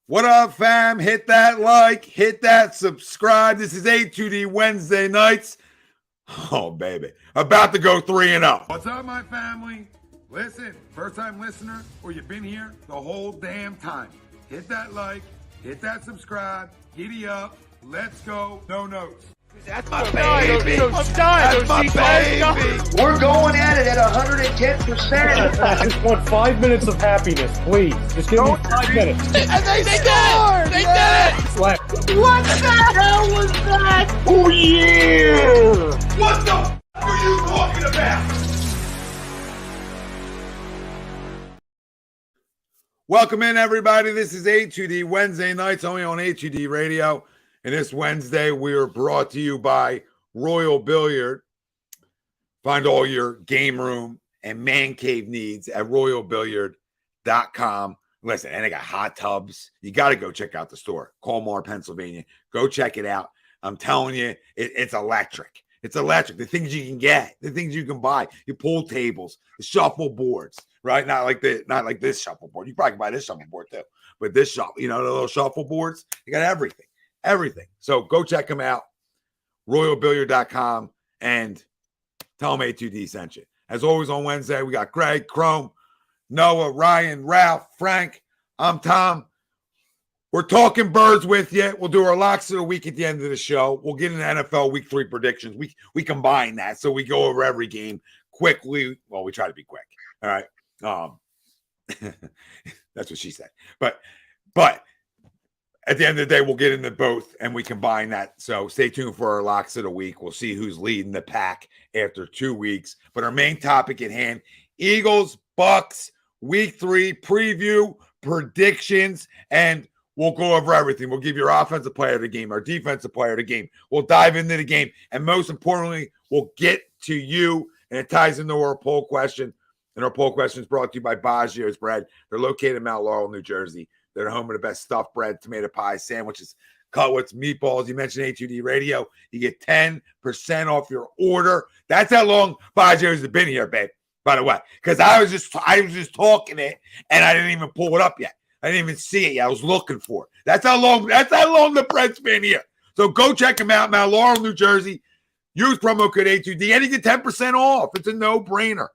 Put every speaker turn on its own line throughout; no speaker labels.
What up, fam? Hit that like, hit that subscribe. This is A2D Wednesday nights. Oh, baby. About to go 3-0.
What's up, my family? Listen, first-time listener, or you've been here the whole damn time. Hit that like, hit that subscribe, giddy up, let's go, no notes.
That's my baby. That's my baby.
We're going at it at 110%.
I just want 5 minutes of happiness, please. Just give me 5 minutes.
And they scored! They did it!
Slap.
What the hell was that? Oh, yeah!
What the f*** are you talking about?
Welcome in, everybody. This is A2D Wednesday nights, only on A2D Radio. And this Wednesday, we are brought to you by Royal Billiard. Find all your game room and man cave needs at royalbilliard.com. Listen, and they got hot tubs. You got to go check out the store, Colmar, Pennsylvania. Go check it out. I'm telling you, it's electric. It's electric. The things you can get, the things you can buy, your pool tables, the shuffle boards, right? Not like this shuffle board. You probably can buy this shuffle board too. But this shuffle, the little shuffle boards, you got everything. Everything. So go check them out, royalbilliard.com, and tell them A2D sent you. As always on Wednesday, we got Greg, Chrome, Noah, Ryan, Ralph, Frank. I'm Tom. We're talking birds with you. We'll do our locks of the week at the end of the show. We'll get into NFL Week 3 predictions. We combine that, so we go over every game quickly. Well, we try to be quick. All right. That's what she said. But at the end of the day, we'll get into both, and we combine that. So stay tuned for our locks of the week. We'll see who's leading the pack after 2 weeks. But our main topic at hand, Eagles, Bucks, Week 3 preview, predictions, and we'll go over everything. We'll give you our offensive player of the game, our defensive player of the game. We'll dive into the game. And most importantly, we'll get to you, and it ties into our poll question. And our poll question is brought to you by Baggio's Bread. They're located in Mount Laurel, New Jersey. They're home of the best stuffed bread, tomato pie, sandwiches, cutlets, meatballs. You mentioned A2D Radio. You get 10% off your order. That's how long Baggio's has been here, babe, by the way. Because I was just talking it, and I didn't even pull it up yet. I didn't even see it yet. I was looking for it. That's how long the bread's been here. So go check them out, Mount Laurel, New Jersey. Use promo code A2D, and you get 10% off. It's a no-brainer.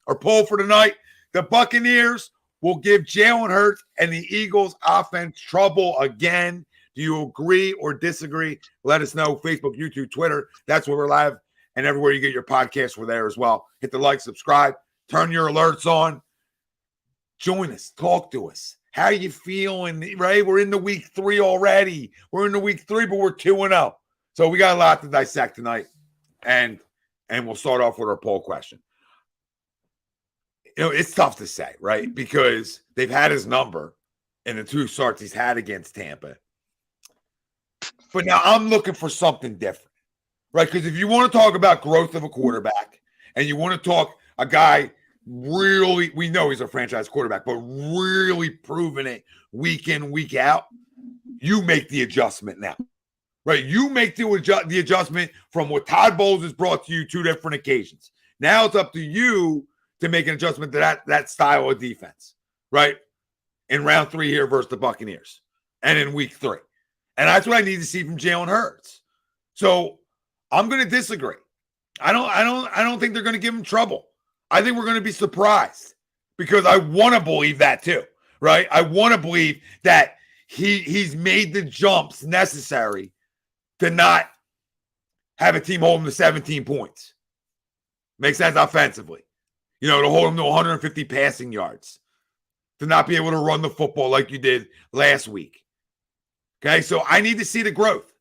Our poll for tonight, the Buccaneers will give Jalen Hurts and the Eagles offense trouble again. Do you agree or disagree? Let us know. Facebook, YouTube, Twitter. That's where we're live. And everywhere you get your podcasts, we're there as well. Hit the like, subscribe, turn your alerts on. Join us. Talk to us. How are you feeling? Right? We're in the Week 3 already. We're in the Week 3, but we're 2-0. So we got a lot to dissect tonight. And we'll start off with our poll question. It's tough to say, right? Because they've had his number in the 2 starts he's had against Tampa. But now I'm looking for something different, right? Because if you want to talk about growth of a quarterback and you want to talk a guy really, we know he's a franchise quarterback, but really proving it week in, week out, you make the adjustment now, right? You make the adjustment from what Todd Bowles has brought to you 2 different occasions. Now it's up to you to make an adjustment to that style of defense, right? In round 3 here versus the Buccaneers and in week 3. And that's what I need to see from Jalen Hurts. So I'm going to disagree. I don't think they're going to give him trouble. I think we're going to be surprised because I want to believe that too, right? I want to believe that he's made the jumps necessary to not have a team hold him to 17 points. Makes sense offensively. To hold him to 150 passing yards, to not be able to run the football like you did last week. Okay, so I need to see the growth,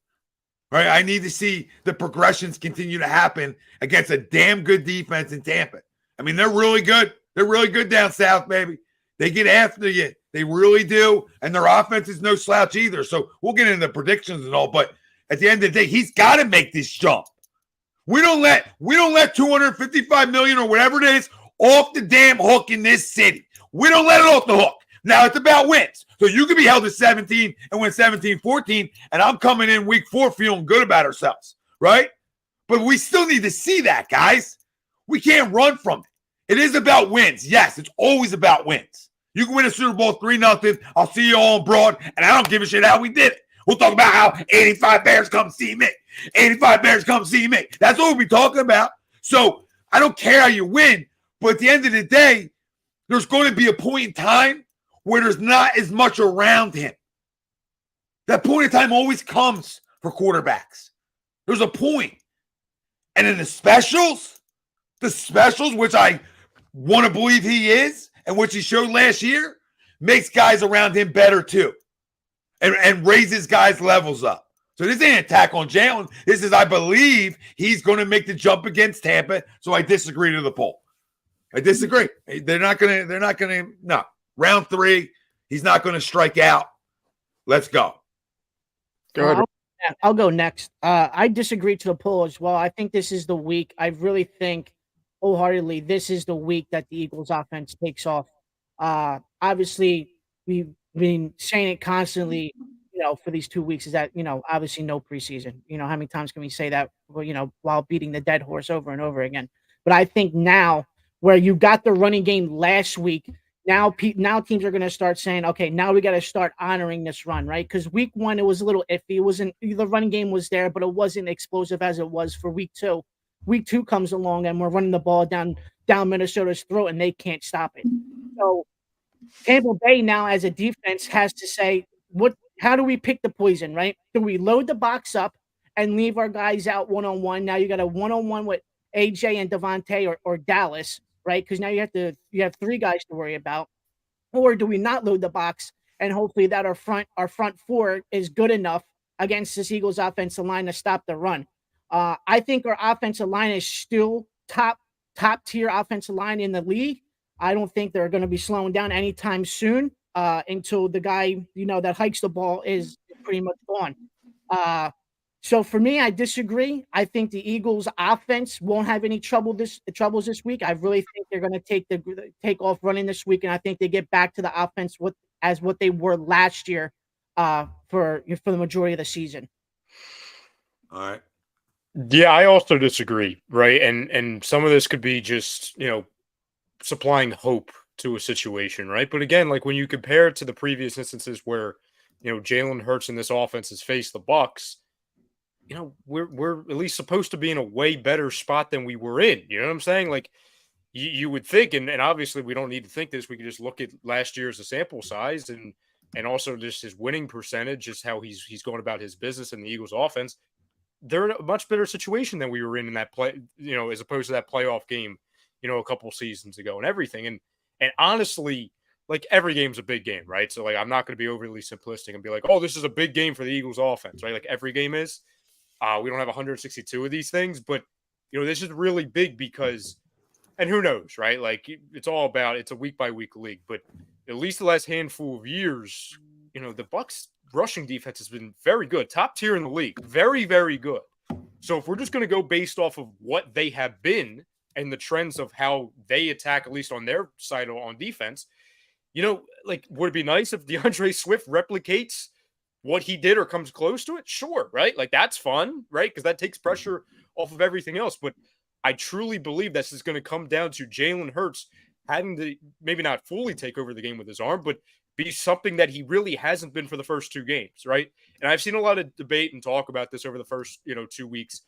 right? I need to see the progressions continue to happen against a damn good defense in Tampa. I mean, they're really good. They're really good down south, baby. They get after you. They really do. And their offense is no slouch either. So we'll get into the predictions and all, but at the end of the day, he's got to make this jump. We don't let $255 million or whatever it is off the damn hook in this city. We don't let it off the hook. Now it's about wins. So you could be held to 17 and win 17-14, and I'm coming in week 4 feeling good about ourselves, right? But we still need to see that, guys. We can't run from it. It is about wins. Yes, it's always about wins. You can win a Super Bowl 3-0. I'll see you all abroad, and I don't give a shit how we did it. We'll talk about how 85 Bears come see me. 85 Bears come see me. That's what we'll be talking about. So I don't care how you win, but at the end of the day, there's going to be a point in time where there's not as much around him. That point in time always comes for quarterbacks. There's a point. And in the specials, which I want to believe he is, and which he showed last year, makes guys around him better too. And raises guys' levels up. So this ain't an attack on Jalen. This is, I believe, he's going to make the jump against Tampa. So I disagree to the poll. I disagree. They're not going to, no. Round 3, he's not going to strike out. Let's go.
Go ahead. I'll go next. I disagree to the poll as well. I think this is the week. I really think wholeheartedly this is the week that the Eagles offense takes off. Obviously, we've been saying it constantly, for these 2 weeks is that, obviously no preseason. How many times can we say that, while beating the dead horse over and over again? But I think now where you got the running game last week, now teams are going to start saying, okay, now we got to start honoring this run, right? Because week 1, it was a little iffy. It wasn't, the running game was there, but it wasn't explosive as it was for week 2. Week 2 comes along and we're running the ball down Minnesota's throat and they can't stop it. So Tampa Bay now as a defense has to say, how do we pick the poison, right? Do we load the box up and leave our guys out one-on-one? Now you got a one-on-one with AJ and Devontae or Dallas, right? Because now you have 3 guys to worry about. Or do we not load the box and hopefully that our front 4 is good enough against this Eagles offensive line to stop the run? I think our offensive line is still top tier offensive line in the league. I don't think they're going to be slowing down anytime soon until the guy, that hikes the ball is pretty much gone. So for me, I disagree. I think the Eagles offense won't have any troubles this week. I really think they're going to take off running this week. And I think they get back to the offense as what they were last year for the majority of the season.
All right.
Yeah, I also disagree, right? And some of this could be just, supplying hope to a situation, right? But again, like when you compare it to the previous instances where, Jalen Hurts and this offense has faced the Bucs, we're at least supposed to be in a way better spot than we were in. You know what I'm saying? Like you would think, and obviously we don't need to think this. We can just look at last year as a sample size and also just his winning percentage, just how he's going about his business in the Eagles offense. They're in a much better situation than we were in that play, as opposed to that playoff game, a couple seasons ago and everything. And honestly, like every game's a big game, right? So like, I'm not going to be overly simplistic and be like, oh, this is a big game for the Eagles offense, right? Like every game is. We don't have 162 of these things, but this is really big because, and who knows, right? Like it's a week by week league, but at least the last handful of years, the Bucs rushing defense has been very good, top tier in the league, very, very good. So if we're just going to go based off of what they have been and the trends of how they attack, at least on their side on defense, like would it be nice if DeAndre Swift replicates what he did or comes close to it? Sure, right? Like that's fun, right? Because that takes pressure off of everything else. But I truly believe this is going to come down to Jalen Hurts having to maybe not fully take over the game with his arm, but be something that he really hasn't been for the first 2 games, right? And I've seen a lot of debate and talk about this over the first, 2 weeks,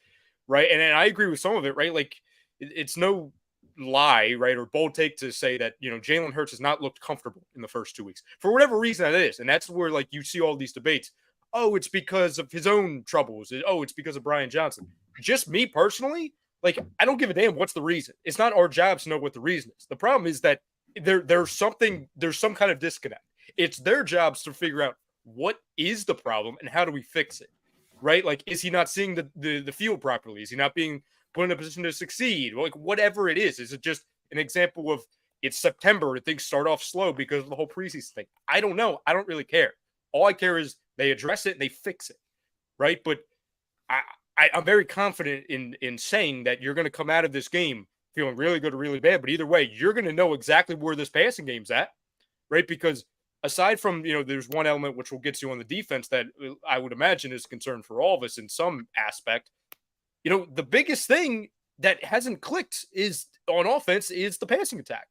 right? And I agree with some of it, right? Like it's no lie, right, or bold take to say that, Jalen Hurts has not looked comfortable in the first 2 weeks for whatever reason that is. And that's where like you see all these debates. Oh, it's because of his own troubles. Oh, it's because of Brian Johnson. Just me personally, like I don't give a damn what's the reason. It's not our job to know what the reason is. The problem is that there's some kind of disconnect. It's their jobs to figure out what is the problem and how do we fix it, right? Like, is he not seeing the field properly? Is he not being put in a position to succeed? Like, whatever it is it just an example of it's September and things start off slow because of the whole preseason thing? I don't know. I don't really care. All I care is they address it and they fix it, right? But I'm very confident in saying that you're going to come out of this game feeling really good or really bad. But either way, you're going to know exactly where this passing game's at, right? Because aside from, there's one element which we'll get to on the defense that I would imagine is a concern for all of us in some aspect. The biggest thing that hasn't clicked is on offense is the passing attack.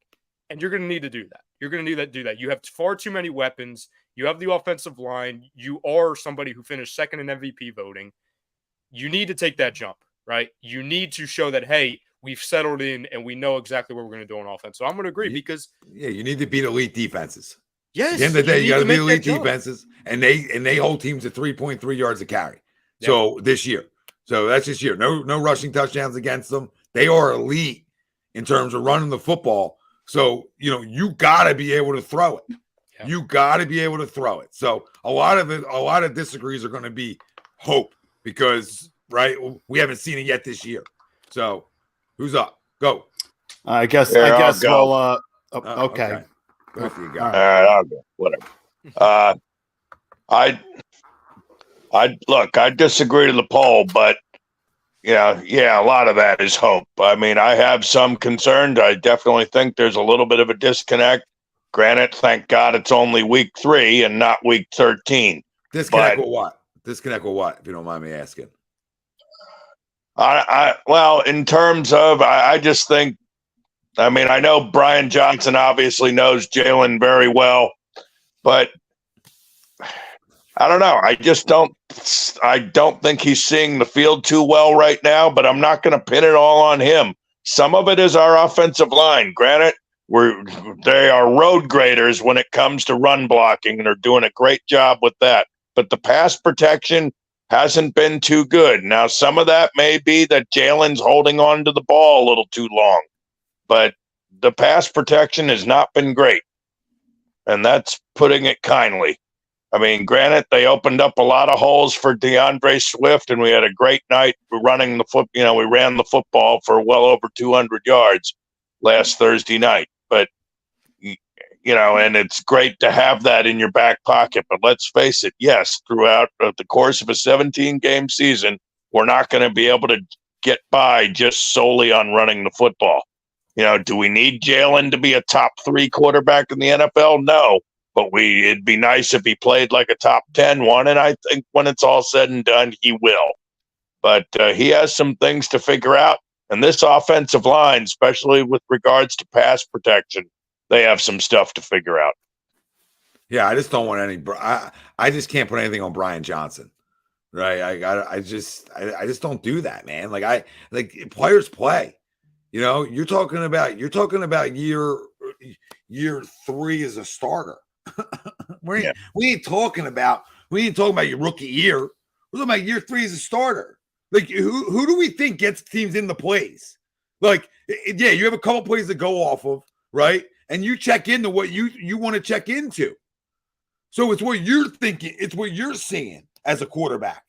And you're going to need to do that. You're going to need to do that. You have far too many weapons. You have the offensive line. You are somebody who finished second in MVP voting. You need to take that jump, right? You need to show that, hey, we've settled in and we know exactly what we're going to do on offense. So I'm going to agree because
you need to beat elite defenses.
Yes,
at the end of the day, you got to beat elite
jump.
defenses, and they hold teams at 3.3 yards a carry. So this year, that's this year. No rushing touchdowns against them. They are elite in terms of running the football. So you got to be able to throw it. Yeah. You got to be able to throw it. So a lot of disagrees are going to be hope because we haven't seen it yet this year. So who's up? Go.
I guess.
Go.
Well, okay.
Both of you guys.
All right, I'll go. Whatever. I disagree to the poll, but a lot of that is hope. I mean, I have some concerns. I definitely think there's a little bit of a disconnect. Granted, thank God it's only week 3 and not week 13.
Disconnect with what? Disconnect with what? If you don't mind me asking.
Well, in terms of, I just think. I mean, I know Brian Johnson obviously knows Jalen very well, but I don't know. I don't think he's seeing the field too well right now, but I'm not going to pin it all on him. Some of it is our offensive line. Granted, they are road graders when it comes to run blocking, and they're doing a great job with that. But the pass protection hasn't been too good. Now, some of that may be that Jalen's holding on to the ball a little too long. But the pass protection has not been great, and that's putting it kindly. I mean, granted, they opened up a lot of holes for DeAndre Swift, and we had a great night running the foot. We ran the football for well over 200 yards last Thursday night. But and it's great to have that in your back pocket. But let's face it, yes, throughout the course of a 17-game season, we're not going to be able to get by just solely on running the football. Do we need Jalen to be a top 3 quarterback in the NFL? No, but it'd be nice if he played like a top 10 one, and I think when it's all said and done, he will. But he has some things to figure out, and this offensive line, especially with regards to pass protection, they have some stuff to figure out.
Yeah, I just don't want any. I just can't put anything on Brian Johnson, right? I just don't do that, man. Players play. You're talking about year 3 as a starter. we ain't talking about your rookie year. We're talking about year 3 as a starter. Who do we think gets teams in the plays? You have a couple plays to go off of, right? And you check into what you want to check into. So it's what you're thinking. It's what you're seeing as a quarterback,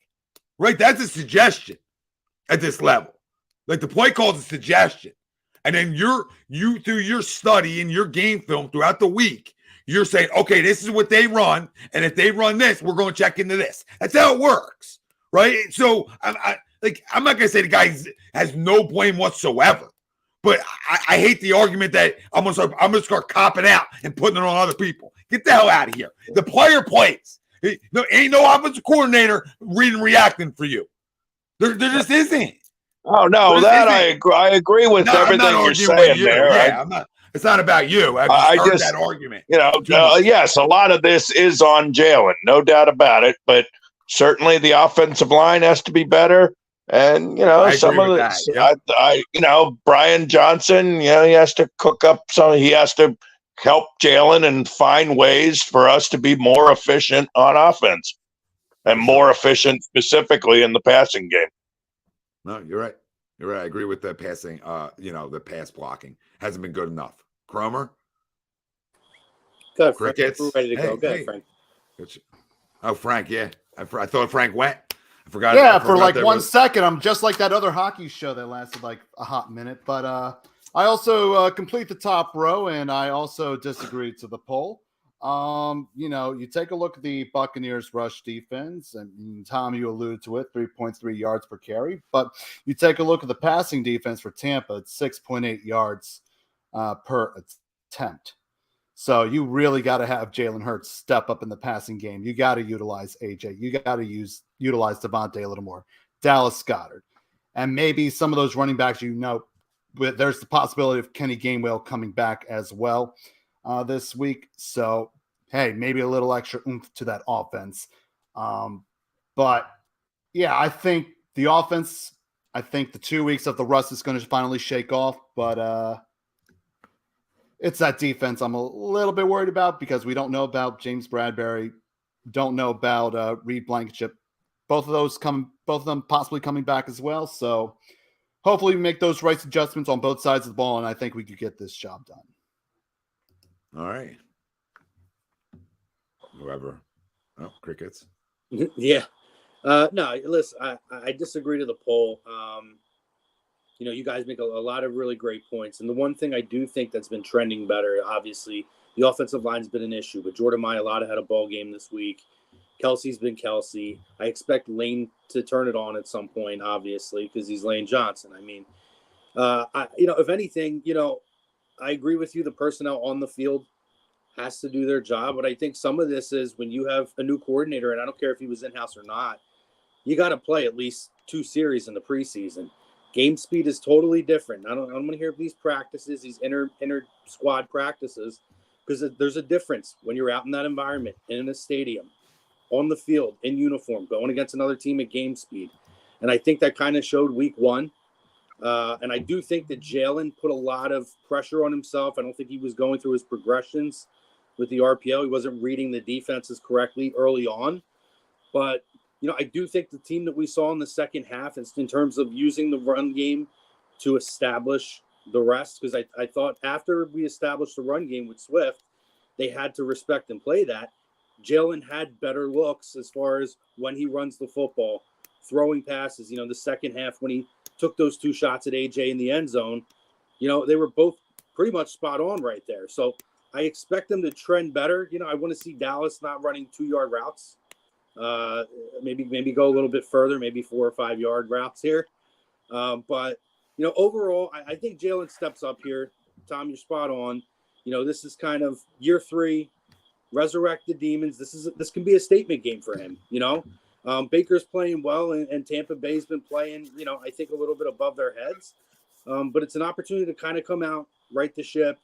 right? That's a suggestion at this level. The play call is a suggestion. And then you through your study and your game film throughout the week, you're saying, okay, this is what they run. And if they run this, we're going to check into this. That's how it works, right? So I'm not going to say the guy has no blame whatsoever. But I hate the argument that I'm gonna start copping out and putting it on other people. Get the hell out of here. The player plays. Ain't no offensive coordinator reading reacting for you. There just isn't.
Oh no, I agree with everything you're saying there.
Yeah, it's not about you. I just heard that argument.
Yes, a lot of this is on Jalen, no doubt about it. But certainly the offensive line has to be better. And some of it, Brian Johnson, he has to cook up some. He has to help Jalen and find ways for us to be more efficient on offense, and more efficient specifically in the passing game.
No, you're right. You're right. I agree with the passing. The pass blocking hasn't been good enough. Cromer,
good.
Crickets,
We're ready to go. Good, Frank.
Oh, Frank. Yeah, I thought Frank went. I forgot.
Yeah, for 1 second, I'm just like that other hockey show that lasted like a hot minute. But I also complete the top row, and I also disagree to the poll. You take a look at the Buccaneers rush defense, and Tom, you alluded to it, 3.3 yards per carry. But you take a look at the passing defense for Tampa, it's 6.8 yards per attempt. So you really got to have Jalen Hurts step up in the passing game. You got to utilize AJ. You got to utilize Devontae a little more. Dallas Goedert. And maybe some of those running backs, there's the possibility of Kenny Gainwell coming back as well this week. So, hey, maybe a little extra oomph to that offense. But, yeah, I think the offense, I think the 2 weeks of the rust is going to finally shake off. But it's that defense I'm a little bit worried about because we don't know about James Bradbury, don't know about Reed Blankenship. Both of them possibly coming back as well. So hopefully we make those right adjustments on both sides of the ball, and I think we could get this job done.
All right. Whoever. Oh, crickets.
Yeah. No, listen, I disagree to the poll. You guys make a lot of really great points. And the one thing I do think that's been trending better, obviously, the offensive line's been an issue, but Jordan Mailata had a ball game this week. Kelsey's been Kelsey. I expect Lane to turn it on at some point, obviously, because he's Lane Johnson. I mean, if anything, I agree with you. The personnel on the field has to do their job. But I think some of this is when you have a new coordinator, and I don't care if he was in-house or not, you got to play at least 2 series in the preseason. Game speed is totally different. I don't want to hear these practices, these inter-squad practices, because there's a difference when you're out in that environment, in a stadium, on the field, in uniform, going against another team at game speed. And I think that kind of showed week 1. And I do think that Jalen put a lot of pressure on himself. I don't think he was going through his progressions with the RPO. He wasn't reading the defenses correctly early on. But, I do think the team that we saw in the second half is in terms of using the run game to establish the rest, because I thought after we established the run game with Swift, they had to respect and play that. Jalen had better looks as far as when he runs the football, throwing passes. The second half when he took those 2 shots at AJ in the end zone, they were both pretty much spot on right there. So I expect them to trend better. I want to see Dallas not running 2-yard routes. Maybe go a little bit further, maybe 4 or 5 yard routes here. But overall, I think Jalen steps up here. Tom, you're spot on. This is kind of year 3. Resurrect the demons. This can be a statement game for him. Baker's playing well, and Tampa Bay's been playing, I think a little bit above their heads. But it's an opportunity to kind of come out, right the ship,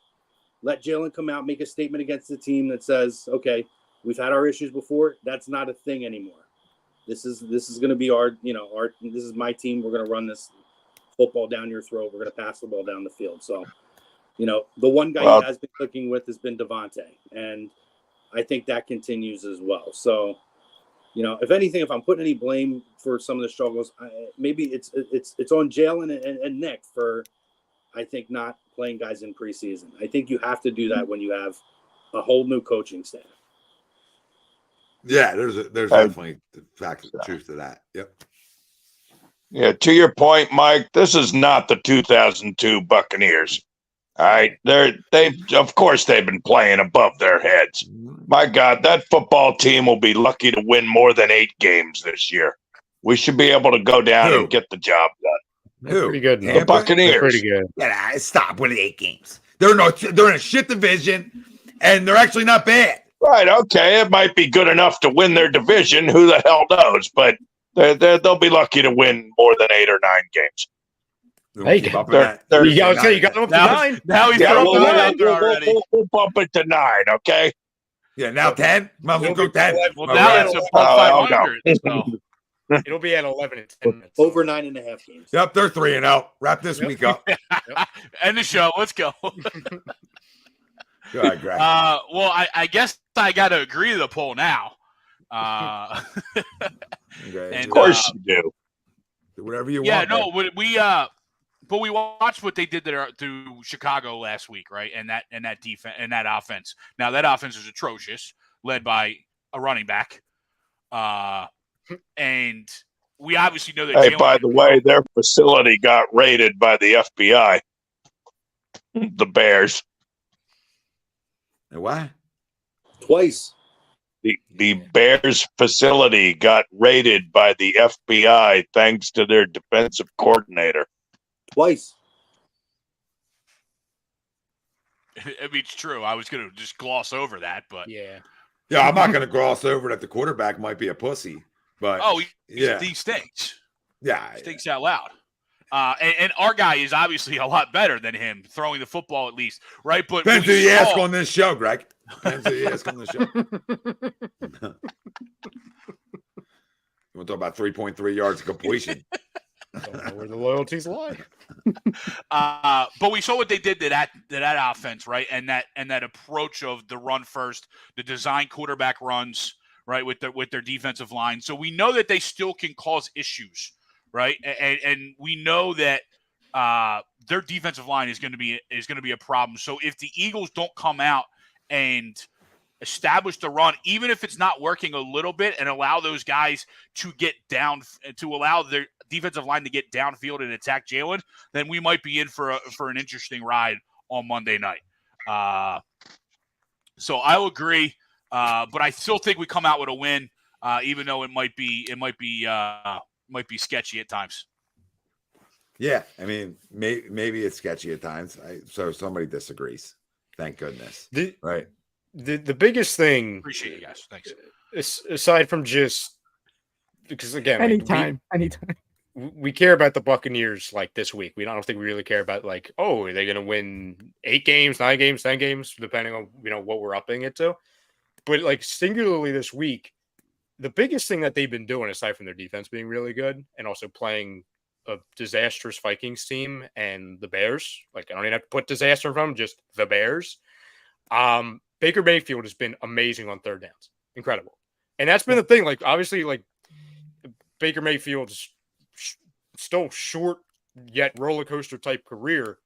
let Jalen come out, make a statement against the team that says, okay, we've had our issues before. That's not a thing anymore. This is going to be this is my team. We're going to run this football down your throat. We're going to pass the ball down the field. So, the one guy he has been clicking with has been Devonta, and I think that continues as well. So, if anything, if I'm putting any blame for some of the struggles, maybe it's on Jalen and Nick for, I think, not playing guys in preseason. I think you have to do that when you have a whole new coaching staff.
Yeah, there's definitely the truth to that. Yep.
Yeah, to your point, Mike, this is not the 2002 Buccaneers. All right, of course they've been playing above their heads. My God, that football team will be lucky to win more than 8 games this year. We should be able to go down and get the job done.
They're pretty good.
The Buccaneers.
They're pretty good.
Yeah, stop winning 8 games. They're in a shit division, and they're actually not bad.
Right, okay, it might be good enough to win their division. Who the hell knows? But they'll be lucky to win more than 8 or 9 games.
Hey, you got them up to 9.
Now he's got up to 9 already.
We'll bump it to 9, okay?
Yeah, now 10? Might as well go 10.
Well, now it's above 500. So.
It'll be at 11 and 10 minutes.
Over 9.5 games.
Yep, they're 3-0. Wrap this week up.
End the show. Let's go.
Go ahead, Greg.
Well, I guess I got to agree to the poll now.
Okay.
And,
of course you do.
Do whatever you want.
Yeah, no, but we watched what they did to Chicago last week, right? And that defense and that offense. Now that offense is atrocious, led by a running back. And we obviously know that.
Hey, by the way, their facility got raided by the FBI. The Bears.
And why?
Twice.
The Bears facility got raided by the FBI thanks to their defensive coordinator.
Twice.
I mean, it's true. I was going to just gloss over that, but
yeah,
I'm not going to gloss over that the quarterback might be a pussy, but
he stinks.
Yeah,
Stinks out loud. And our guy is obviously a lot better than him, throwing the football at least, right? But
Depends who you ask on this show, Greg. Depends who you ask on this show. You want to talk about 3.3 yards of completion?
Don't know where the loyalties lie.
But we saw what they did to that offense, right? And that approach of the run first, the design quarterback runs, right, with their defensive line. So we know that they still can cause issues, right? And we know that their defensive line is going to be a problem. So if the Eagles don't come out and establish the run, even if it's not working a little bit, and allow those guys to get down, to allow their defensive line to get downfield and attack Jalen, then we might be in for an interesting ride on Monday night. So I'll agree, but I still think we come out with a win, even though it might be sketchy at times.
Yeah, I mean, maybe it's sketchy at times. So somebody disagrees. Thank goodness. Right.
The biggest thing.
Appreciate you guys. Thanks.
Aside from just because again,
anytime.
We care about the Buccaneers like this week. I don't think we really care about like, oh, are they going to win 8 games, 9 games, 10 games, depending on what we're upping it to. But like singularly this week, the biggest thing that they've been doing, aside from their defense being really good and also playing a disastrous Vikings team and the Bears, like I don't even have to put disaster in front of them, just the Bears. Baker Mayfield has been amazing on third downs. Incredible. And that's been the thing. Like, obviously, like Baker Mayfield's still short yet roller coaster type career.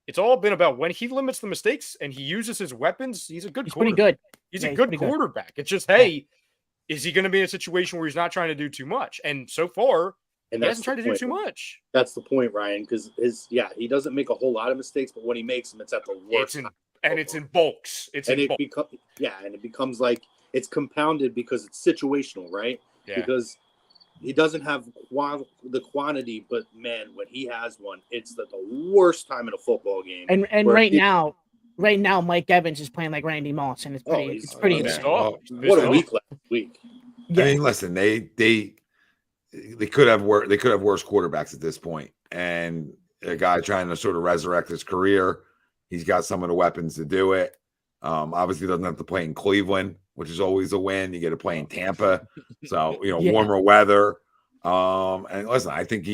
It's all been about when he limits the mistakes and he uses his weapons. He's a good
He's pretty good.
He's a good quarterback. It's just, hey, is he going to be in a situation where he's not trying to do too much? And so far, he hasn't tried to do too much.
That's the point, Ryan, because he doesn't make a whole lot of mistakes, but when he makes them, it's at the worst.
It's in bulks.
It becomes like it's compounded because it's situational, right?
Yeah.
Because he doesn't have the quantity, but man, when he has one, it's the worst time in a football game.
And right now, Mike Evans is playing like Randy Moss, and it's pretty insane.
What a week last week.
Yeah. I mean, listen, they could have worse quarterbacks at this point, and a guy trying to sort of resurrect his career. He's got some of the weapons to do it. Obviously, doesn't have to play in Cleveland, which is always a win. You get to play in Tampa, so warmer weather. And listen, I think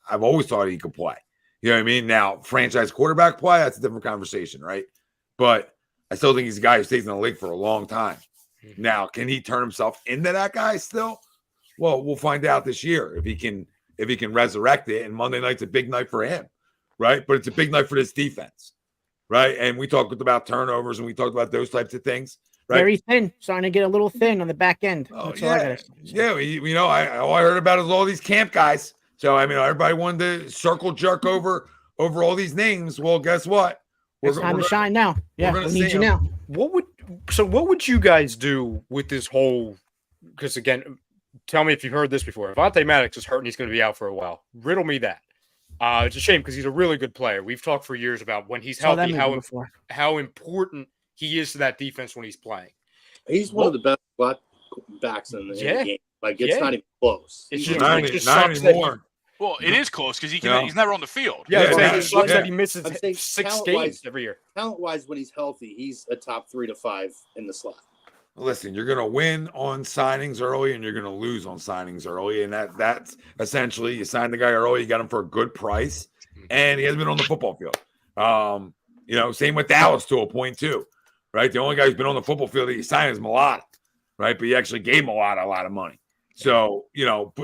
I've always thought he could play. You know what I mean? Now, franchise quarterback play, that's a different conversation, right? But I still think he's a guy who stays in the league for a long time. Now, can he turn himself into that guy still? Well, we'll find out this year if he can resurrect it. And Monday night's a big night for him, right? But it's a big night for this defense, right? And we talked about turnovers and we talked about those types of things, right?
Very thin, starting to get a little thin on the back end.
Oh, yeah. All I heard about is all these camp guys. So I mean, everybody wanted to circle jerk over all these names. Well, guess what?
It's time to shine now. Yeah, we need you now.
What would you guys do with this whole? Because again, tell me if you've heard this before. Avonte Maddox is hurt and he's going to be out for a while. Riddle me that. It's a shame because he's a really good player. We've talked for years about when he's healthy, how important he is to that defense when he's playing.
He's one of the best slot backs in the game. Like it's not even close.
It's just not
anymore. Well, it is close because he's never on the field.
Yeah, it sucks that he misses 6 games every year.
Talent-wise, when he's healthy, he's a top 3 to 5 in the slot.
Listen, you're going to win on signings early and you're going to lose on signings early. And that's essentially you signed the guy early, you got him for a good price, and he hasn't been on the football field. Same with Dallas to a point too, right? The only guy who's been on the football field that you signed is Mulata, right? But you actually gave him a lot of money. So,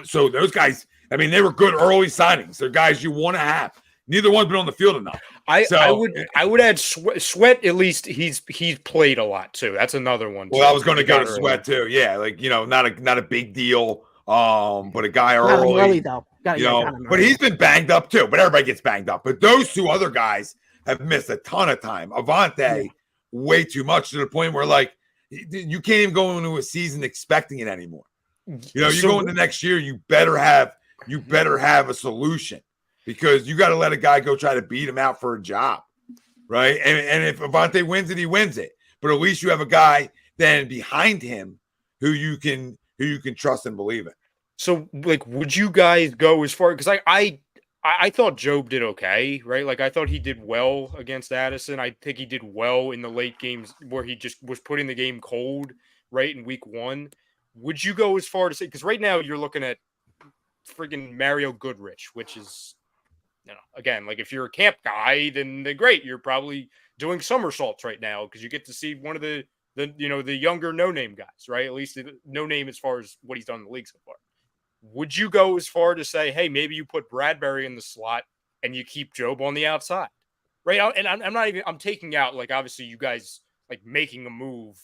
so those guys, I mean, they were good early signings. They're guys you want to have. Neither one's been on the field enough.
I would add Sweat. At least he's played a lot too. That's another one.
Well, I was going to go to Sweat too. Yeah, not a big deal. But a guy early though. But he's been banged up too. But everybody gets banged up. But those 2 other guys have missed a ton of time. Avonte, way too much to the point where you can't even go into a season expecting it anymore. You go into next year, you better have a solution. Because you got to let a guy go try to beat him out for a job, right? And if Avonte wins it, he wins it. But at least you have a guy then behind him who you can trust and believe in.
So, would you guys go as far? Because I thought Job did okay, right? Like I thought he did well against Addison. I think he did well in the late games where he just was putting the game cold, right, in week 1. Would you go as far to say, because right now you're looking at friggin' Mario Goodrich, which is, again, like if you're a camp guy, then great. You're probably doing somersaults right now because you get to see one of the younger no-name guys, right? At least no name as far as what he's done in the league so far. Would you go as far to say, hey, maybe you put Bradbury in the slot and you keep Job on the outside, right? And I'm taking out, like, obviously you guys like making a move,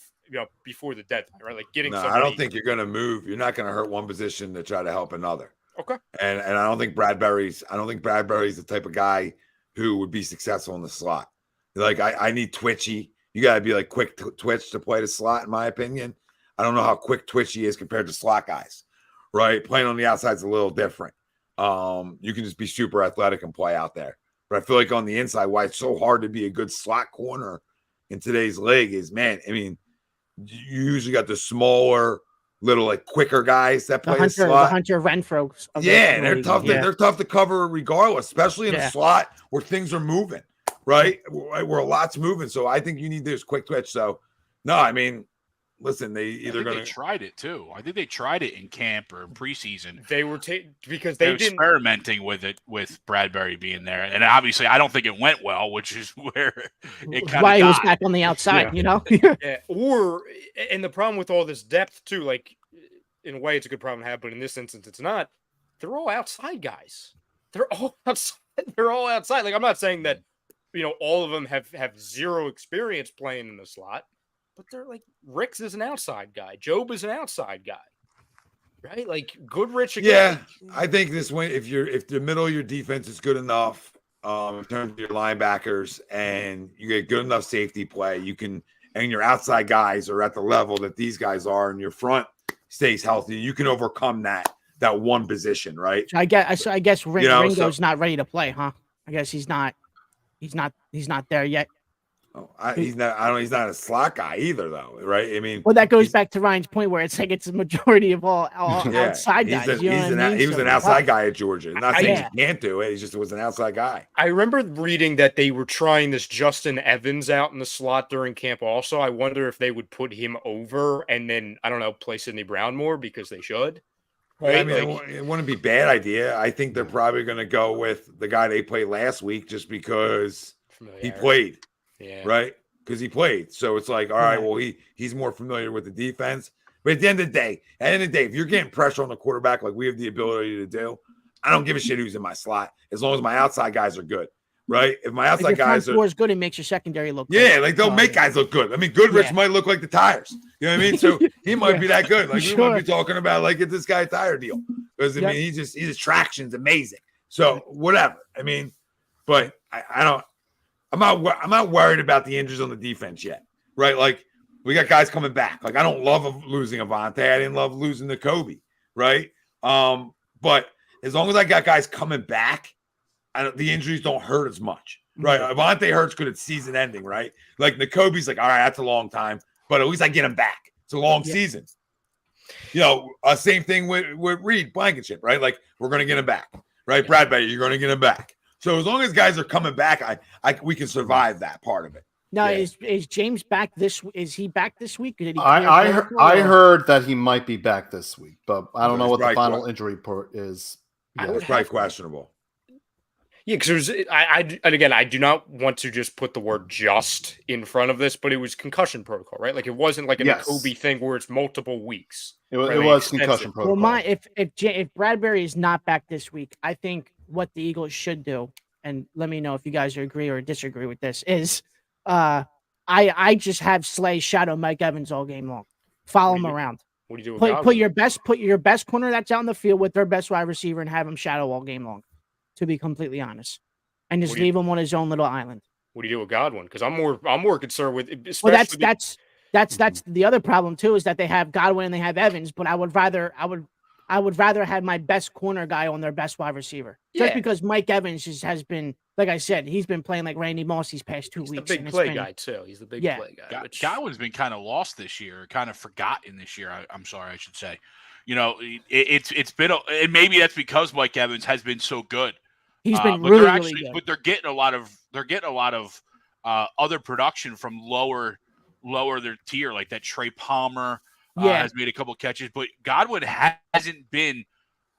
before the deadline, right? Like getting somebody.
I don't think you're going to move. You're not going to hurt one position to try to help another.
Okay.
And I don't think Bradbury's the type of guy who would be successful in the slot. Like I need twitchy. You got to be like quick twitch to play the slot, in my opinion. I don't know how quick twitchy is compared to slot guys. Right, playing on the outside is a little different. You can just be super athletic and play out there. But I feel like on the inside, why it's so hard to be a good slot corner in today's league is, man, I mean, you usually got the smaller, little like quicker guys that play the slot.
The Hunter Renfro.
Yeah, they're tough. They're tough to cover regardless, especially in a slot where things are moving, right? Where a lot's moving. So I think you need this quick twitch. So no, I mean. Listen, they
tried it too. I think they tried it in camp or preseason.
They were because they didn't
experimenting with it with Bradbury being there, and obviously I don't think it went well, which is where it kind of
why he was back on the outside,
yeah. And the problem with all this depth too, like in a way it's a good problem to have, but in this instance it's not. They're all outside guys. They're all outside. They're all outside. Like I'm not saying that all of them have zero experience playing in the slot. But they're like, Ricks is an outside guy. Job is an outside guy, right? Like Goodrich. Again.
Yeah, I think this way, if the middle of your defense is good enough, in terms of your linebackers, and you get good enough safety play, and your outside guys are at the level that these guys are, and your front stays healthy, you can overcome that one position, right?
So I guess Ringo's not ready to play, huh? I guess he's not there yet.
He's not. He's not a slot guy either, though, right? I mean,
well, that goes back to Ryan's point where it's like it's a majority of all outside guys.
He was an outside guy at Georgia. I'm not saying he can't do it. He just was an outside guy.
I remember reading that they were trying this Justin Evans out in the slot during camp. Also, I wonder if they would put him over and then play Sidney Brown more because they should.
Right? I mean, it wouldn't be a bad idea. I think they're probably going to go with the guy they played last week just because he played.
Yeah.
Right. Because he played. So it's like, all right, well, he's more familiar with the defense. But at the end of the day, if you're getting pressure on the quarterback like we have the ability to do, I don't give a shit who's in my slot as long as my outside guys are good. Right. If my outside guys are
good, it makes your secondary look
good. Yeah, like they'll make guys look good. I mean, Goodrich might look like the tires. You know what I mean? So he might be that good. Like we might be talking about like it's this guy tire deal. Because I mean, his traction's amazing. So whatever. I mean, but I don't. I'm not worried about the injuries on the defense yet, right? Like we got guys coming back. Like I don't love losing Avante. I didn't love losing the Kobe, right? But as long as I got guys coming back, the injuries don't hurt as much, right? Avante hurts good at season ending, right? Like Nakobe's like, all right, that's a long time, but at least I get him back. It's a long season. Same thing with Reed Blankenship, right? Like we're gonna get him back, right? Yeah. Bradbury, you're gonna get him back. So as long as guys are coming back, we can survive that part of it.
Now, is James back this? Is he back this week? Or did he
I heard that he might be back this week, but I don't know what the final injury report is.
Yeah, it's probably questionable.
Yeah, because I do not want to just put the word "just" in front of this, but it was concussion protocol, right? Like it wasn't like a Kobe thing where it's multiple weeks.
It was concussion protocol.
Well, if Bradbury is not back this week, I think what the Eagles should do, and let me know if you guys agree or disagree with this, is I just have Slay shadow Mike Evans all game long. Follow him around.
What do you do with
put your best corner that's out in the field with their best wide receiver and have him shadow all game long, to be completely honest. And just leave him on his own little island.
What do you do with Godwin? Because I'm more concerned with
that's the other problem too, is that they have Godwin and they have Evans, but I would rather have my best corner guy on their best wide receiver. Just because Mike Evans has been, like I said, he's been playing like Randy Moss these past 2 weeks.
He's the big play guy too. He's the big play guy.
Godwin's been kind of lost this year, kind of forgotten this year. I'm sorry, I should say. It's been, and maybe that's because Mike Evans has been so good.
He's been
but
really,
they're
really good.
But they're getting a lot of other production from lower their tier, like that Trey Palmer has made a couple catches, but Godwin hasn't been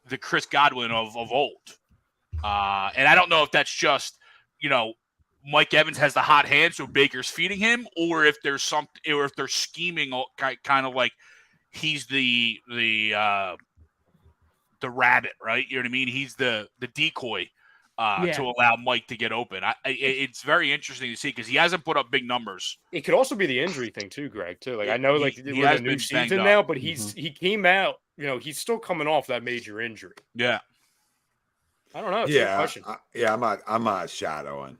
the Chris Godwin of old. And I don't know if that's just, Mike Evans has the hot hand, so Baker's feeding him, or if there's something, or if they're scheming kind of like he's the rabbit, right? You know what I mean? He's the decoy to allow Mike to get open. It's very interesting to see because he hasn't put up big numbers.
It could also be the injury thing too, Greg. Too, like I know, like we're in a new season now, but he came out. He's still coming off that major injury.
Yeah,
I don't know. It's a good question.
I'm not shadowing.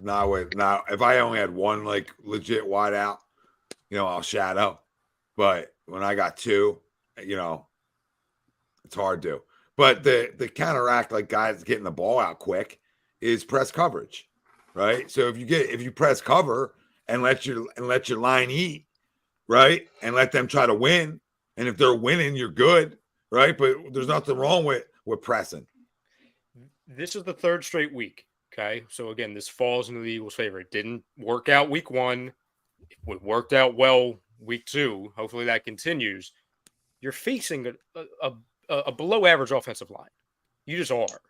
Now, if I only had one like legit wide out, I'll shadow. But when I got two, it's hard to. But the counteract, like guys getting the ball out quick, is press coverage, right? So if you press cover and let your line eat, right, and let them try to win, and if they're winning, you're good, right? But there's nothing wrong with pressing.
This is the third straight week. Okay, so again, this falls into the Eagles' favor. It didn't work out week one. It worked out well week two. Hopefully that continues. You're facing a below average offensive line. You just are,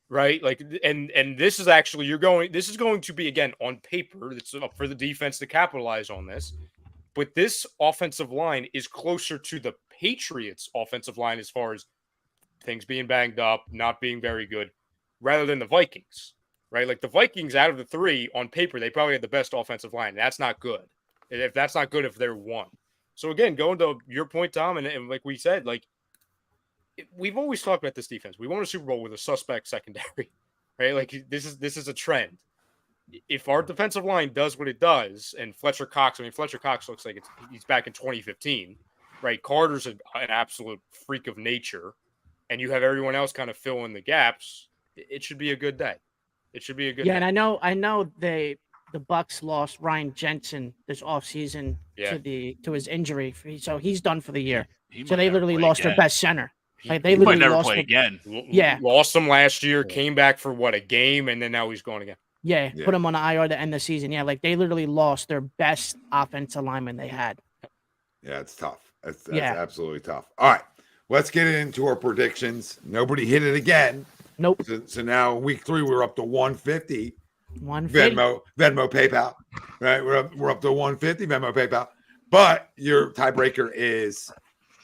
right? Like, and this is actually this is going to be, again, on paper, it's up for the defense to capitalize on this. But this offensive line is closer to the Patriots' offensive line as far as things being banged up, not being very good, rather than the Vikings. Right, like the Vikings out of the three on paper, they probably had the best offensive line. That's not good. If that's not good, if they're one. So again, going to your point, Tom, and like we said, like we've always talked about this defense. We won a Super Bowl with a suspect secondary, right? Like this is a trend. If our defensive line does what it does, and Fletcher Cox looks like he's back in 2015, right? Carter's an absolute freak of nature, and you have everyone else kind of fill in the gaps. It should be a good day. It should be a good day.
And I know the Bucs lost Ryan Jensen this offseason to his injury. So he's done for the year. So they literally lost their best center. Like they literally
never
lost
play again.
Yeah.
Lost him last year, came back for a game, and then now he's going again.
Yeah, put him on the IR to end the season. Yeah, like they literally lost their best offensive lineman they had.
Yeah, it's tough. That's absolutely tough. All right, let's get into our predictions. Nobody hit it again.
Nope.
So now week 3, we're up to 150.
150.
Venmo, PayPal. Right, we're up to 150. Venmo, PayPal. But your tiebreaker is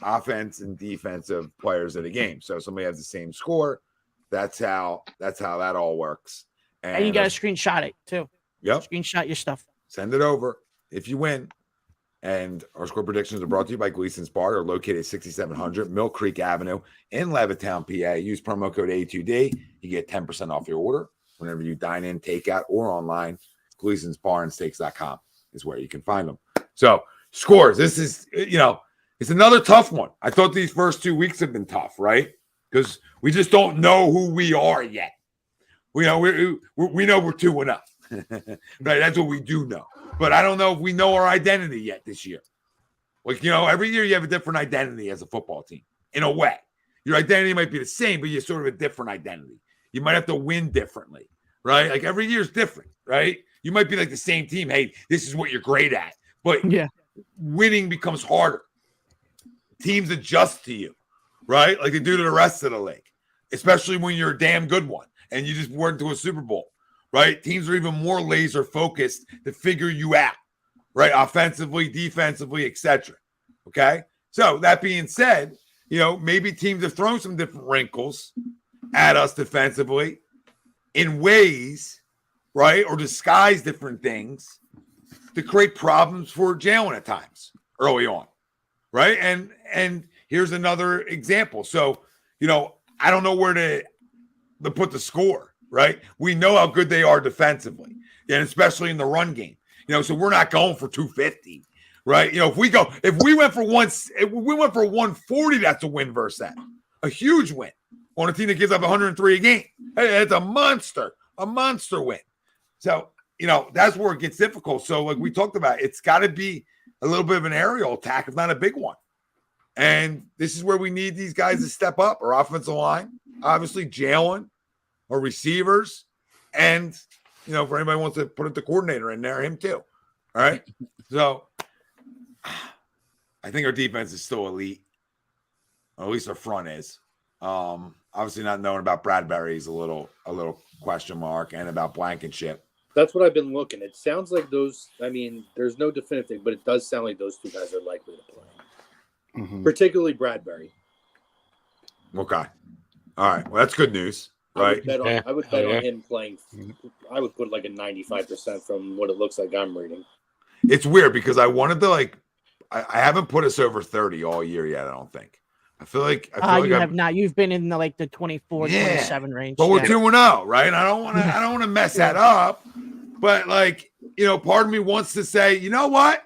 offense and defensive players of the game. So somebody has the same score. That's how that all works.
And you got to screenshot it too.
Yep.
Screenshot your stuff.
Send it over if you win. And our score predictions are brought to you by Gleason's Bar. They're located at 6700 Mill Creek Avenue in Levittown, PA. Use promo code A2D. You get 10% off your order whenever you dine in, takeout, or online. Gleason's Bar and Steaks.com is where you can find them. So, scores. This is, it's another tough one. I thought these first 2 weeks have been tough, right? Because we just don't know who we are yet. We know we're 2-0. Right? That's what we do know. But I don't know if we know our identity yet this year. Like, every year you have a different identity as a football team, in a way. Your identity might be the same, but you're sort of a different identity. You might have to win differently, right? Like every year is different, right? You might be like the same team. Hey, this is what you're great at. But winning becomes harder. Teams adjust to you, right? Like they do to the rest of the league, especially when you're a damn good one and you just went to a Super Bowl. Right? Teams are even more laser focused to figure you out, right? Offensively, defensively, etc. Okay. So that being said, maybe teams have thrown some different wrinkles at us defensively in ways, right? Or disguise different things to create problems for Jalen at times early on. Right. And here's another example. So, I don't know where to put the score. Right, we know how good they are defensively, and especially in the run game. So we're not going for 250, right? If we went for 140, that's a win versus them, a huge win on a team that gives up 103 a game. Hey, it's a monster win. So that's where it gets difficult. So like we talked about, it's got to be a little bit of an aerial attack, if not a big one. And this is where we need these guys to step up. Our offensive line, obviously, Jalen. or receivers, and for anybody who wants to put the coordinator in there, him too. All right. So I think our defense is still elite. Or at least our front is. Obviously not knowing about Bradbury is a little question mark, and about Blankenship.
That's what I've been looking. It sounds like those. I mean, there's no definitive thing, but it does sound like those two guys are likely to play, particularly Bradbury.
Okay. All right. Well, that's good news, right?
I would bet on him playing. I would put like a 95% from what it looks like I'm reading.
It's weird because I wanted to I haven't put us over 30 all year yet. I don't think. I feel like
you have not. You've been in the 24, 27 range.
But we're 2-0, right? I don't want to mess that up. But part of me wants to say, you know what?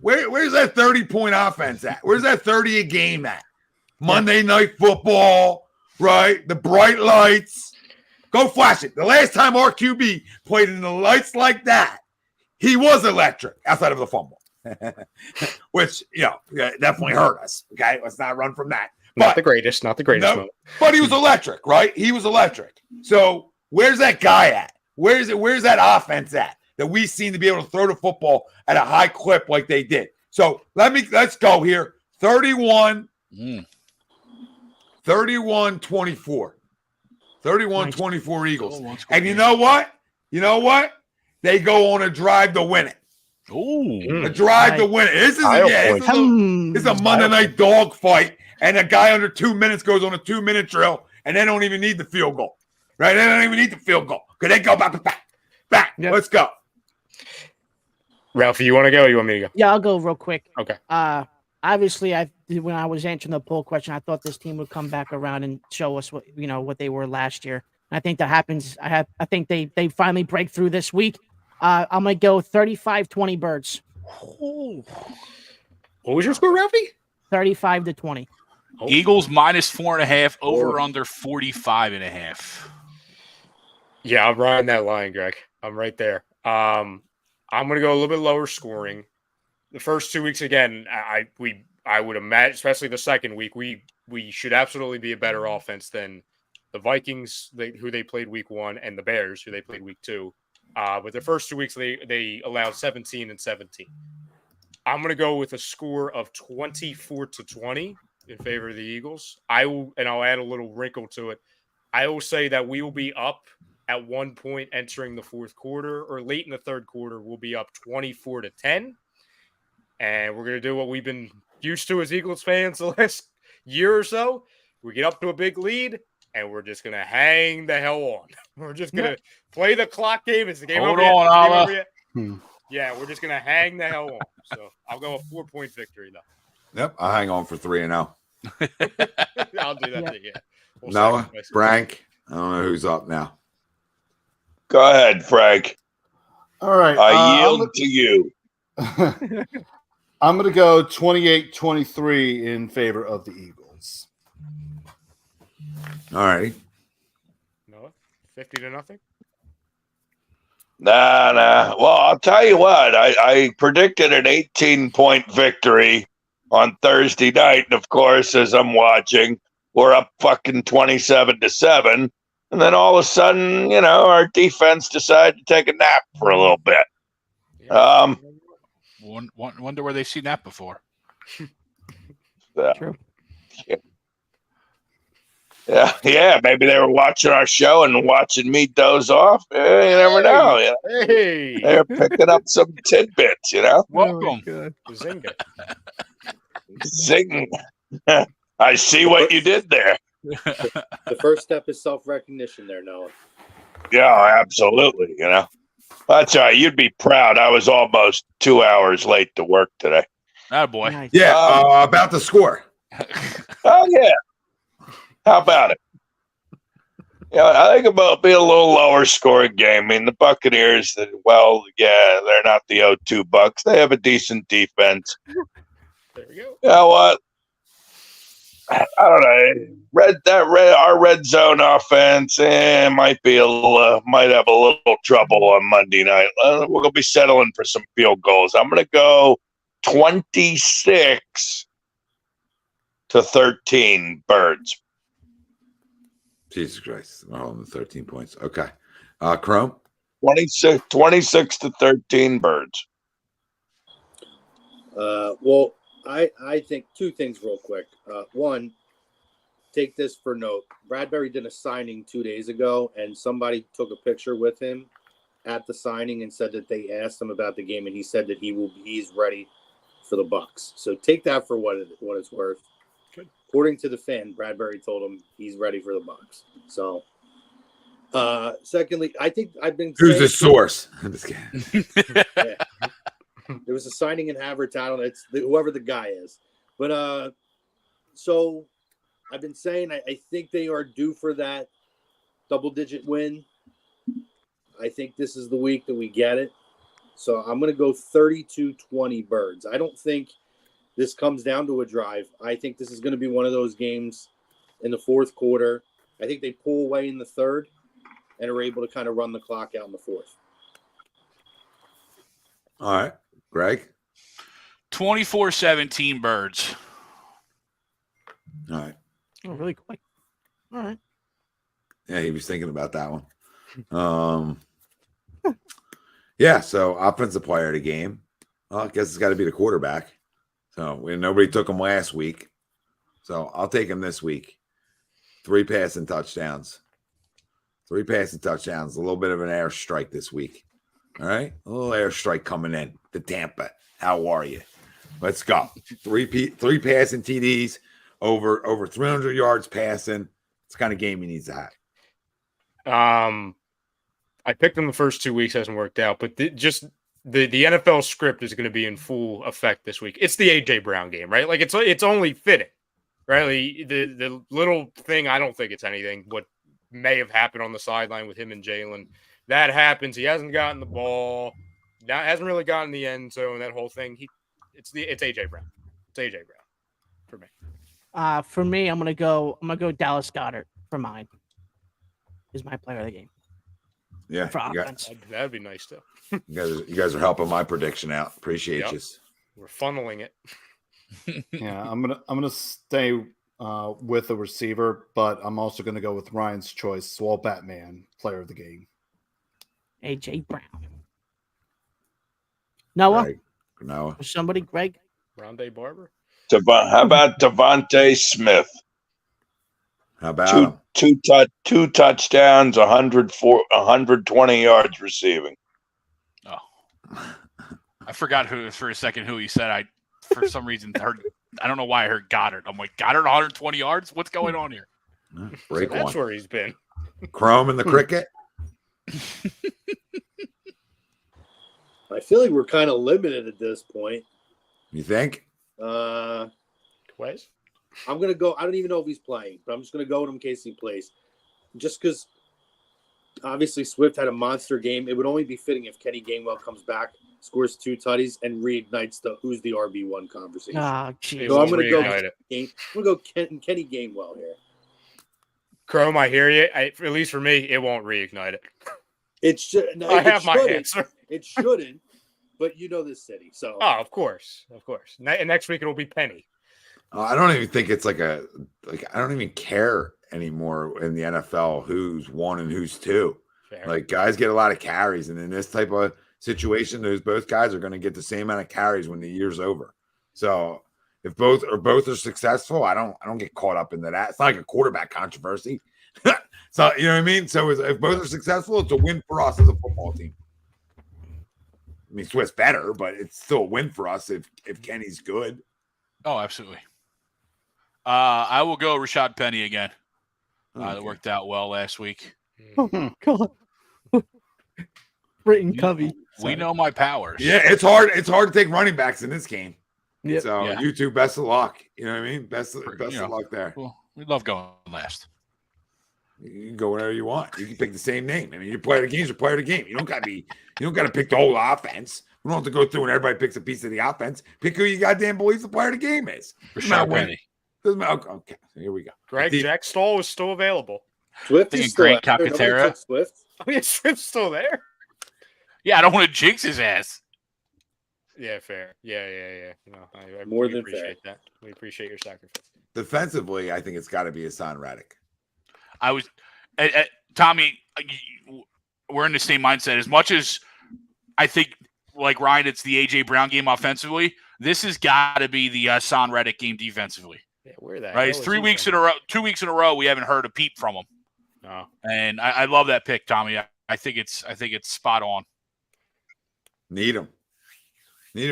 Where's that 30-point offense at? Where's that 30 a game at? Monday Night Football, right? The bright lights. Go flash it. The last time our QB played in the lights like that, he was electric outside of the fumble. Which definitely hurt us. Okay, let's not run from that.
Not the greatest.
No, but he was electric, right? He was electric. So where's that guy at? Where's that offense at that we seem to be able to throw the football at a high clip like they did? So let's go here. 31-24. 31-24 Eagles. And you know what? They go on a drive to win it.
Ooh,
a drive to win it. This is a Monday night dog fight, and a guy under 2 minutes goes on a 2-minute drill, and they don't even need the field goal, right? They don't even need the field goal because they go back. Yep. Let's go.
Ralphie, you want to go? Or you want me to go?
Yeah, I'll go real quick.
Okay.
Obviously, when I was answering the poll question, I thought this team would come back around and show us what they were last year. And I think that happens. I think they finally break through this week. I'm going to go 35-20 Birds.
What was your score, Ralphie?
35-20.
Oh. Eagles -4.5, over under 45.5.
Yeah, I'm riding that line, Greg. I'm right there. I'm going to go a little bit lower scoring. The first 2 weeks, again, I would imagine, especially the second week, we should absolutely be a better offense than the Vikings, who they played week 1, and the Bears, who they played week 2. But the first 2 weeks, they allowed 17 and 17. I'm going to go with a score of 24-20 in favor of the Eagles. I'll add a little wrinkle to it. I will say that we will be up at one point entering the fourth quarter, or late in the third quarter. We'll be up 24-10. And we're going to do what we've been used to as Eagles fans the last year or so. We get up to a big lead, and we're just going to hang the hell on. We're just going to play the clock game. It's the game over yet. Yeah, we're just going to hang the hell on. So I'll go a 4-point victory, though.
Yep, I'll hang on for 3-0.
I'll do that thing, yeah.
Noah, Frank, I don't know who's up now.
Go ahead, Frank.
All right.
I yield to you.
I'm going to go 28-23 in favor of the Eagles.
All right.
Noah, 50-0?
Nah. Well, I'll tell you what. I predicted an 18-point victory on Thursday night. And, of course, as I'm watching, we're up fucking 27-7. And then all of a sudden, our defense decided to take a nap for a little bit.
Wonder where they've seen that before.
True.
Yeah. Maybe they were watching our show and watching me doze off. You never know.
Hey.
They're picking up some tidbits,
Welcome.
Zing. I see what you did there.
The first step is self-recognition there, Noah.
Yeah, absolutely. That's all right. You'd be proud. I was almost 2 hours late to work today.
Attaboy.
Nice.
Yeah, about the score.
Oh, yeah. How about it? I think about being a little lower scoring game. I mean, the Buccaneers, they're not the 0-2 Bucks. They have a decent defense.
There we go.
You know what? I don't know. Our red zone offense might have a little trouble on Monday night. We're going to be settling for some field goals. I'm going to go 26-13 Birds.
Jesus Christ. Oh, 13 points. Okay. Chrome?
26 to 13 Birds.
Well, I think two things real quick. One, take this for note. Bradbury did a signing 2 days ago, and somebody took a picture with him at the signing and said that they asked him about the game, and he said that he's ready for the Bucs. So take that for what it's worth. Good. According to the fan, Bradbury told him he's ready for the Bucs. So, secondly, I think I've been.
Who's the source? I'm just kidding.
Yeah. There was a signing in Havertown. It's whoever the guy is. But so I've been saying I think they are due for that double-digit win. I think this is the week that we get it. So I'm going to go 32-20 Birds. I don't think this comes down to a drive. I think this is going to be one of those games in the fourth quarter. I think they pull away in the third and are able to kind of run the clock out in the fourth.
All right. Greg?
24-17 Birds.
All right.
Oh, really quick. All right.
Yeah, he was thinking about that one. Yeah, so offensive player of the game. Well, I guess it's got to be the quarterback. So nobody took him last week. So I'll take him this week. 3 passing touchdowns. 3 passing touchdowns. A little bit of an airstrike this week. All right? A little airstrike coming in to Tampa. How are you? Let's go. 3 passing TDs, over 300 yards passing. It's the kind of game he needs to have.
I picked him the first 2 weeks, hasn't worked out, but the NFL script is going to be in full effect this week. It's the AJ Brown game, right? Like it's only fitting, right? Like the little thing, I don't think it's anything. What may have happened on the sideline with him and Jalen, that happens. He hasn't gotten the ball, hasn't really gotten the end zone. That whole thing. It's AJ Brown. It's AJ Brown for me.
For me, I'm gonna go Dallas Goedert for mine. Is my player of the game.
Yeah,
For offense.
That'd be nice too.
You guys are helping my prediction out. Appreciate you.
We're funneling it.
Yeah, I'm gonna stay with the receiver, but I'm also gonna go with Ryan's choice, Swole Batman, player of the game.
AJ Brown. Noah.
Greg. Noah.
Somebody, Greg.
Rondé Barber.
How about Devonta Smith?
How about him?
Two touchdowns, 120 yards receiving.
Oh, I forgot for a second who he said. I for some reason heard. I don't know why I heard Goddard. I'm like, Goddard 120 yards. What's going on here?
Break
That's
one.
where he's been.
Chrome and the cricket.
I feel like we're kind of limited at this point.
You think?
Quiz?
I'm going to go. I don't even know if he's playing, but I'm just going to go with him in case he plays. Just because, obviously, Swift had a monster game. It would only be fitting if Kenny Gainwell comes back, scores 2 tutties, and reignites who's the RB1 conversation.
Oh, geez.
So I'm going to go Kenny Gainwell here.
Chrome, I hear you. At least for me, it won't reignite it.
I
have my answer.
It shouldn't, but you know this city. So.
Oh, of course. And next week it'll be Penny.
I don't even think it's I don't even care anymore in the NFL who's 1 and who's 2.
Fair.
Like guys get a lot of carries, and in this type of situation, both guys are going to get the same amount of carries when the year's over. So if both are successful, I don't get caught up into that. It's not like a quarterback controversy. So you know what I mean. So if both are successful, it's a win for us as a football team. I mean, Swift's better, but it's still a win for us if Kenny's good.
Oh, absolutely. I will go Rashad Penny again. That worked out well last week.
Oh, God. Britton Covey.
We know my powers.
Yeah, it's hard. It's hard to take running backs in this game.
Yep.
So
Yeah.
you two, best of luck. You know what I mean? Best of luck there.
Well, we love going last.
You can go wherever you want. You can pick the same name. I mean, your player of the game is your player of the game. You don't gotta pick the whole offense. We don't have to go through and everybody picks a piece of the offense. Pick who you goddamn believes the player of the game is.
Rashad Penny.
Doesn't matter. Okay, so here we go.
Greg, Jack Stoll is still available.
Swift
Thinking
is still
Grant
out there. Nobody
Calcaterra.
took Swift.
Oh, yeah, Swift's still there.
Yeah, I don't want to jinx his ass.
Yeah, fair. Yeah. No, I
More
we
than
appreciate that. We appreciate your sacrifice.
Defensively, I think it's got to be Hassan Reddick.
Tommy, we're in the same mindset. As much as I think, like Ryan, it's the A.J. Brown game offensively, this has got to be the Son Reddick game defensively.
Yeah, where that?
Right? It's 3 weeks in a row, 2 weeks in a row, we haven't heard a peep from him.
No.
And I love that pick, Tommy. I think it's spot on.
Need him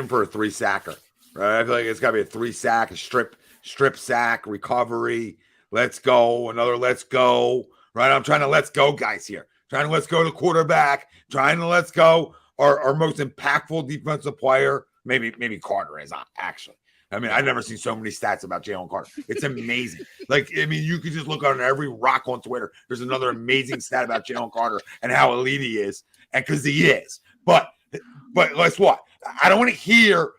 for a 3-sacker, right? I feel like it's got to be a 3-sack, a strip sack, recovery. Let's go, another let's go, right? I'm trying to let's go guys here. Trying to let's go the quarterback. Trying to let's go our most impactful defensive player. Maybe Carter is actually. I mean, I've never seen so many stats about Jalen Carter. It's amazing. Like, I mean, you could just look on every rock on Twitter. There's another amazing stat about Jalen Carter and how elite he is, and because he is. But guess what? I don't want to hear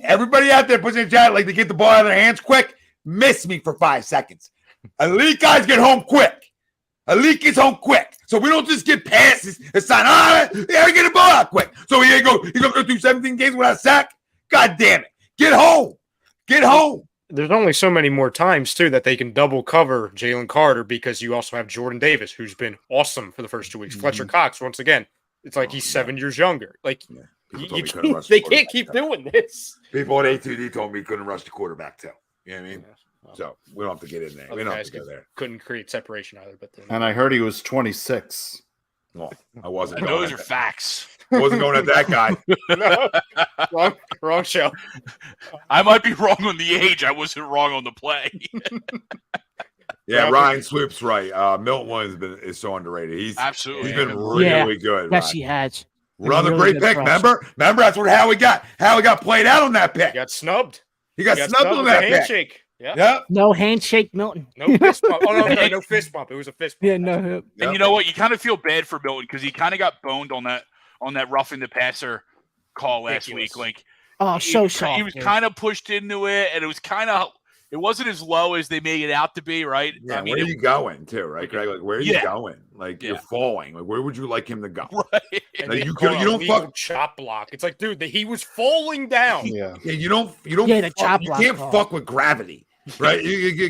everybody out there pushing the chat like to get the ball out of their hands quick. Miss me for 5 seconds. Elite guys get home quick. Elite gets home quick. So we don't just get passes and sign, yeah, get the ball out quick. So he go through 17 games without a sack? God damn it. Get home. Get home.
There's only so many more times, too, that they can double cover Jalen Carter because you also have Jordan Davis, who's been awesome for the first 2 weeks. Fletcher Cox, once again, it's like he's 7 years younger. Like, they can't keep doing this.
People at A2D told me he couldn't rush the quarterback, too. You know what I mean? Well, so we don't have to get in there. We don't have to go there.
Couldn't create separation either.
And I heard he was 26.
Well, I wasn't.
Those are facts.
Wasn't going at that guy.
No, wrong show.
I might be wrong on the age. I wasn't wrong on the play.
Yeah, Ryan Swoop's right. Milton Williams is so underrated. He's been really good.
Yes,
Ryan.
he has.
Another great pick. Remember that's what how we got played out on that pick.
He got snubbed.
He got snubbed on that
handshake.
Pick.
Yeah.
No handshake, Milton.
No fist bump. Oh no, no fist bump. It was a fist bump.
Yeah, no.
And you know what? You kind of feel bad for Milton because he kind of got boned on that roughing the passer call last week. Like,
so soft.
He was kind of pushed into it, and it wasn't as low as they made it out to be, right?
Yeah, I mean, where are you going too, right, Greg? Like, where are you going? Like, you're falling. Like, where would you like him to go?
Right.
Like, you don't fuck
chop block. It's like, dude, he was falling down.
Yeah.
You don't. You can't fuck with gravity, right?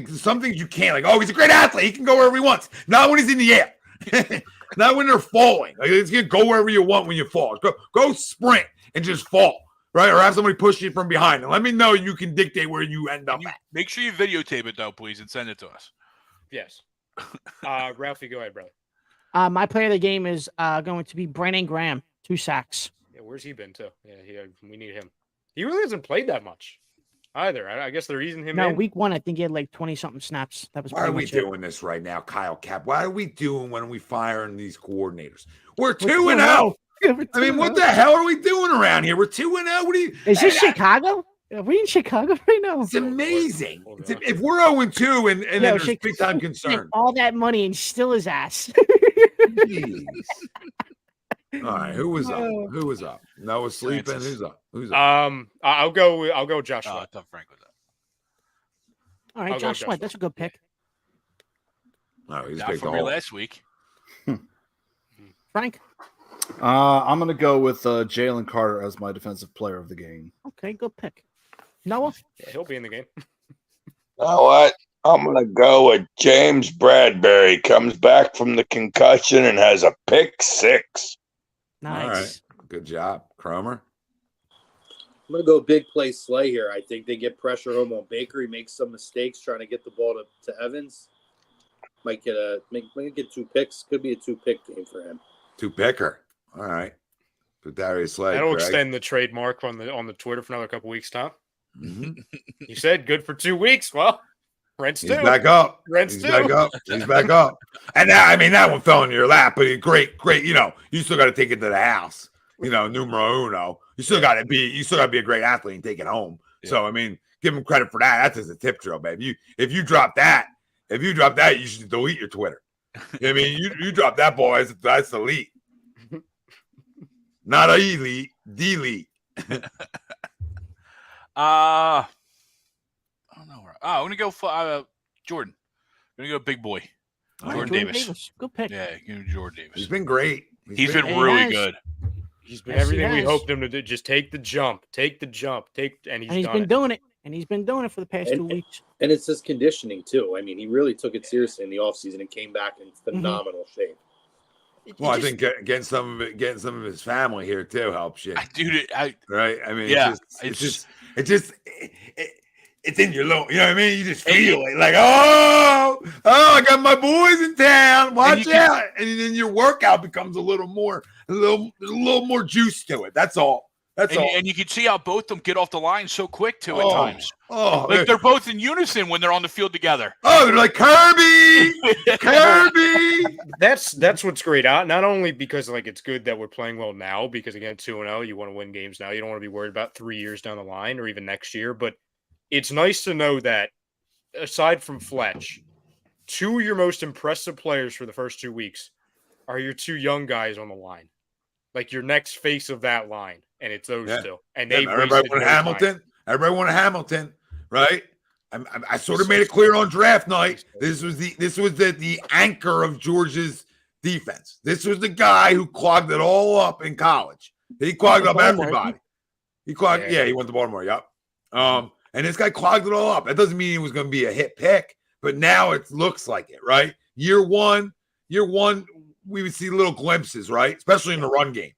Some things you can't. Like, he's a great athlete. He can go wherever he wants. Not when he's in the air. Not when they're falling. Like, it's gonna go wherever you want when you fall. Go sprint and just fall. Right, or have somebody push you from behind, and let me know you can dictate where you end up at.
Make sure you videotape it, though, please, and send it to us.
Yes. Ralphie, go ahead, brother.
My player of the game is going to be Brandon Graham, 2 sacks.
Yeah, where's he been, too? Yeah, we need him. He really hasn't played that much either. I guess they're easing him in.
No, week 1, I think he had like 20-something snaps. That was.
Why are we doing this right now, Kyle Cap? Why are we doing when we firing these coordinators? We're 2-0. I mean, what the hell are we doing around here? We're 2-0. What are you?
Is this Chicago? Are we in Chicago right now?
It's amazing. If we're 0-2 and there's big time concern,
all that money and still his ass.
Jeez. All right, who was up? Noah sleeping. Who's up?
I'll go Josh Sweat.
Tough Frank with that.
All right, Josh Sweat. That's a good pick.
No, he's
not
picked
for me last week.
Frank.
I'm going to go with Jalen Carter as my defensive player of the game.
Okay, good pick. Noah?
Yeah, he'll be in the game.
You know what? I'm going to go with James Bradbury. Comes back from the concussion and has a pick 6.
Nice.
All right. Good job. Cromer?
I'm going to go big play Slay here. I think they get pressure home on Baker. He makes some mistakes trying to get the ball to Evans. Might get 2 picks. Could be a 2-pick game for him.
2-picker. All right. But Darius Slay.
That'll extend the trademark on the Twitter for another couple weeks, Tom.
Mm-hmm.
You said good for 2 weeks. Well, rent's
He's
due.
back up.
Rent's
He's
due.
back up. He's back up. And that one fell in your lap, but great. You know, you still got to take it to the house. You know, numero uno. You still got to be a great athlete and take it home. Yeah. So I mean, give him credit for that. That's just a tip drill, babe. If you drop that, you should delete your Twitter. I mean, you drop that ball, that's elite. Not elite, delete.
I don't know. I'm gonna go for Jordan. I'm gonna go big boy. Jordan Davis.
Good pick.
Yeah, give me Jordan Davis.
He's been great.
He's been really good.
He's been everything we hoped him to do. Just take the jump. And he's
been doing it. and he's been doing it for the past 2 weeks.
And it's his conditioning too. I mean, he really took it seriously in the offseason and came back in phenomenal shape.
Well, I think getting some of his family here too helps you. Right? I mean,
yeah,
it's in your little, you know what I mean? You just feel it, like, oh, I got my boys in town. Watch out, and then your workout becomes a little more juice to it. That's all.
And you can see how both of them get off the line so quick too at times.
Oh,
like they're both in unison when they're on the field together.
Oh, they're like Kirby.
That's what's great. Not only because like it's good that we're playing well now, because again 2-0, you want to win games now. You don't want to be worried about 3 years down the line or even next year. But it's nice to know that aside from Fletch, two of your most impressive players for the first 2 weeks are your two young guys on the line, like your next face of that line. And it's those two. And
everybody wanted Hamilton. Everybody wanted Hamilton, right? I sort of made it clear on draft night. This was the anchor of Georgia's defense. This was the guy who clogged it all up in college. He clogged up everybody. He went to Baltimore. Yep. And this guy clogged it all up. That doesn't mean he was going to be a hit pick, but now it looks like it, right? Year one, we would see little glimpses, right? Especially in the run game.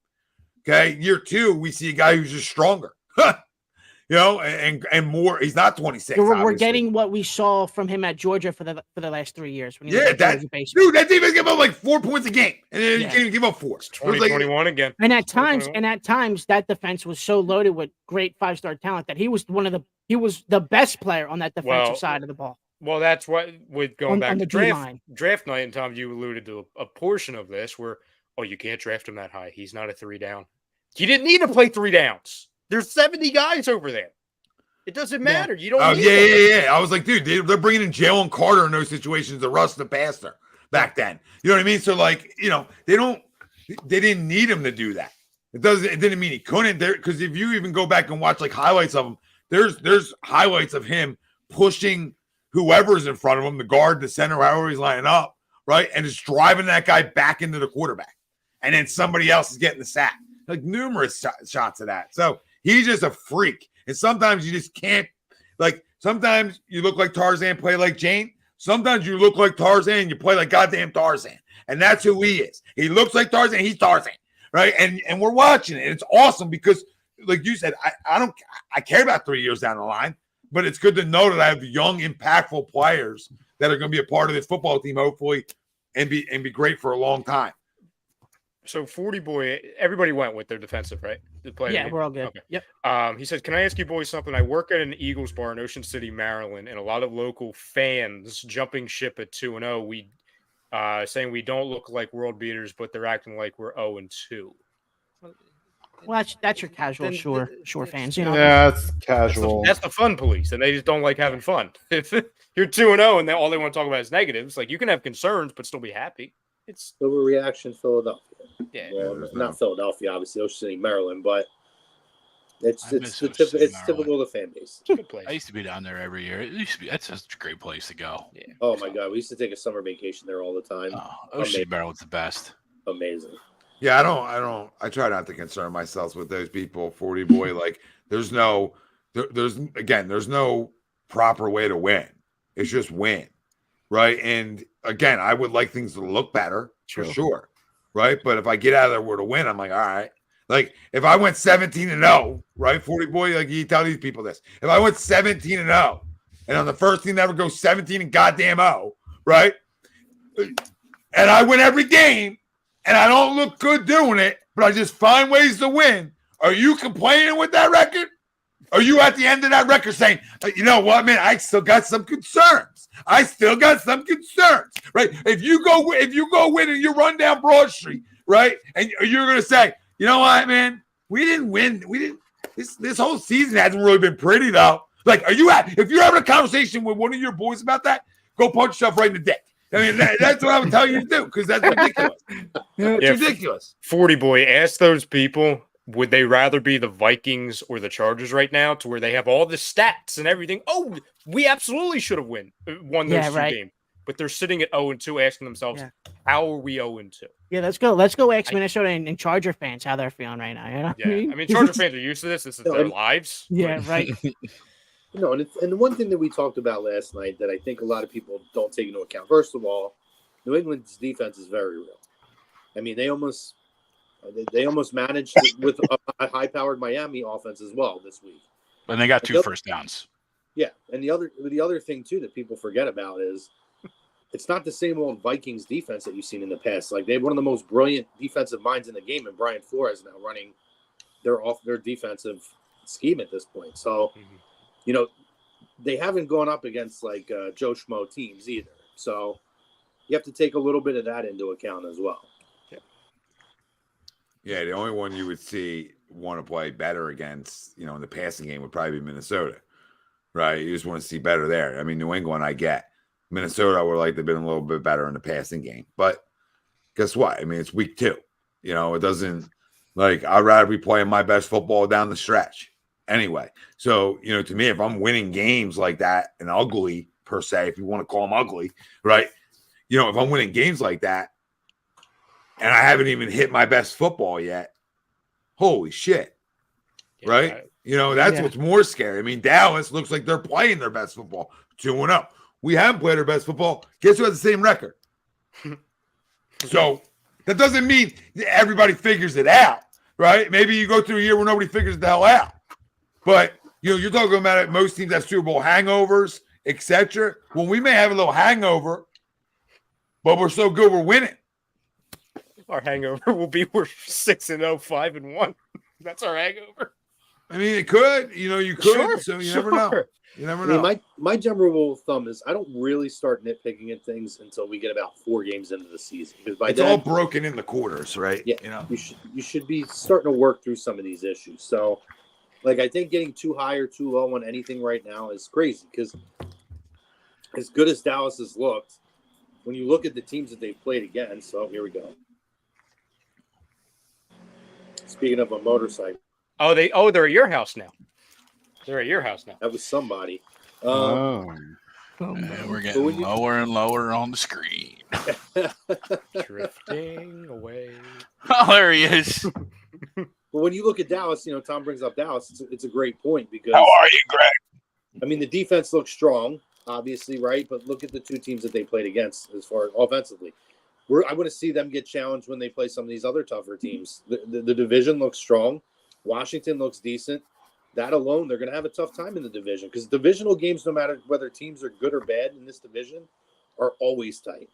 Okay, year two, we see a guy who's just stronger, and more. He's not 26.
We're getting what we saw from him at Georgia for the last 3 years. When he was
that defense gave up like 4 points a game, and then you can't even give up 4.
It's 2021 again.
And at times, that defense was so loaded with great 5-star talent that he was the best player on that defensive side of the ball.
Well, that's what with going back to draft night, and Tom, you alluded to a portion of this where. Oh, you can't draft him that high. He's not a 3 down. You didn't need to play 3 downs. There's 70 guys over there. It doesn't matter. You don't.
Oh, yeah. I was like, dude, they're bringing in Jalen Carter in those situations to rush the passer back then. You know what I mean? So, like, they didn't need him to do that. It didn't mean he couldn't. Because if you even go back and watch like highlights of him, there's highlights of him pushing whoever's in front of him, the guard, the center, however he's lining up, right, and just driving that guy back into the quarterback. And then somebody else is getting the sack. Like numerous shots of that. So he's just a freak. And sometimes you just can't, like, sometimes you look like Tarzan, play like Jane. Sometimes you look like Tarzan, you play like goddamn Tarzan. And that's who he is. He looks like Tarzan, he's Tarzan. Right? And we're watching it. It's awesome because, like you said, I care about 3 years down the line, but it's good to know that I have young, impactful players that are going to be a part of this football team, hopefully, and be great for a long time.
So 40 boy, everybody went with their defensive, right?
Yeah, we're all good.
Okay.
Yep.
He says, "Can I ask you boys something? I work at an Eagles bar in Ocean City, Maryland, and a lot of local fans jumping ship at 2-0. We saying we don't look like world beaters, but they're acting like we're 0-2."
Well, that's your casual shore fans, you know.
Yeah, it's casual.
That's the fun police, and they just don't like having fun. If you're 2-0 and all they want to talk about is negatives, like you can have concerns but still be happy. It's
overreaction, Philadelphia.
Yeah,
well, not Philadelphia, obviously, Ocean City, Maryland, but it's typical of the fan base.
It's a good place.
I used to be down there every year. That's just a great place to go.
Yeah.
Oh my God, we used to take a summer vacation there all the time.
Ocean City, Maryland's the best.
Amazing.
Yeah, I try not to concern myself with those people. 40 boy, like there's no proper way to win. It's just win, right? And again, I would like things to look better for sure, right? But if I get out of there where to win, I'm like, all right. Like if I went 17-0, right? 40 boy, like you tell these people this. If I went 17-0, and on the first team to ever go 17 and goddamn 0, right? And I win every game. And I don't look good doing it, but I just find ways to win. Are you complaining with that record? Are you at the end of that record saying, you know what, man, I still got some concerns. Right? If you go win and you run down Broad Street, right? And you're going to say, you know what, man, we didn't win. This whole season hasn't really been pretty though. Like, if you're having a conversation with one of your boys about that, go punch yourself right in the dick. I mean, that's what I would tell you to do because that's ridiculous. It's ridiculous.
40 boy, ask those people, would they rather be the Vikings or the Chargers right now to where they have all the stats and everything? Oh, we absolutely should have won those two games. But they're sitting at 0-2 asking themselves, how are we 0-2?
Yeah, let's go ask Minnesota and Charger fans how they're feeling right now. You know?
Yeah, I mean, Charger fans are used to this. This is their lives.
Yeah, right.
And the one thing that we talked about last night that I think a lot of people don't take into account. First of all, New England's defense is very real. I mean, they almost managed with a high-powered Miami offense as well this week.
And they got 2 first downs.
Yeah, and the other thing too that people forget about is it's not the same old Vikings defense that you've seen in the past. Like, they have one of the most brilliant defensive minds in the game, and Brian Flores now running their defensive scheme at this point. So, they haven't gone up against like Joe Schmo teams either. So you have to take a little bit of that into account as well.
Yeah, the only one you would see want to play better against, in the passing game would probably be Minnesota, right? You just want to see better there. I mean, New England, I get. Minnesota, I would like to have been a little bit better in the passing game. But guess what? I mean, it's week 2. It doesn't like I'd rather be playing my best football down the stretch anyway. So, to me, if I'm winning games like that and ugly per se, if you want to call them ugly, right? If I'm winning games like that and I haven't even hit my best football yet, holy shit, right? That's what's more scary. I mean, Dallas looks like they're playing their best football, 2-0. We haven't played our best football. Guess who has the same record? So that doesn't mean everybody figures it out, right? Maybe you go through a year where nobody figures the hell out. But, you're talking about it. Most teams have Super Bowl hangovers, etc. Well, we may have a little hangover, but we're so good we're winning.
Our hangover will be we're 6-0, 5-1. That's our hangover.
I mean, it could. You could.
Sure,
so you never know. You never know.
My general rule of thumb is I don't really start nitpicking at things until we get about 4 games into the season. Because by
it's
then,
all broken in the quarters, right?
Yeah. You should be starting to work through some of these issues. So, like, I think getting too high or too low on anything right now is crazy because as good as Dallas has looked, when you look at the teams that they've played against, so here we go. Speaking of a motorcycle.
They're at your house now.
That was somebody.
We're getting lower and lower on the screen.
Drifting away.
Oh, there he is.
Well, when you look at Dallas, Tom brings up Dallas. It's a great point because
How are you, Greg?
I mean, the defense looks strong, obviously, right? But look at the 2 teams that they played against as far as offensively. I want to see them get challenged when they play some of these other tougher teams. The division looks strong. Washington looks decent. That alone, they're going to have a tough time in the division because divisional games, no matter whether teams are good or bad in this division, are always tight.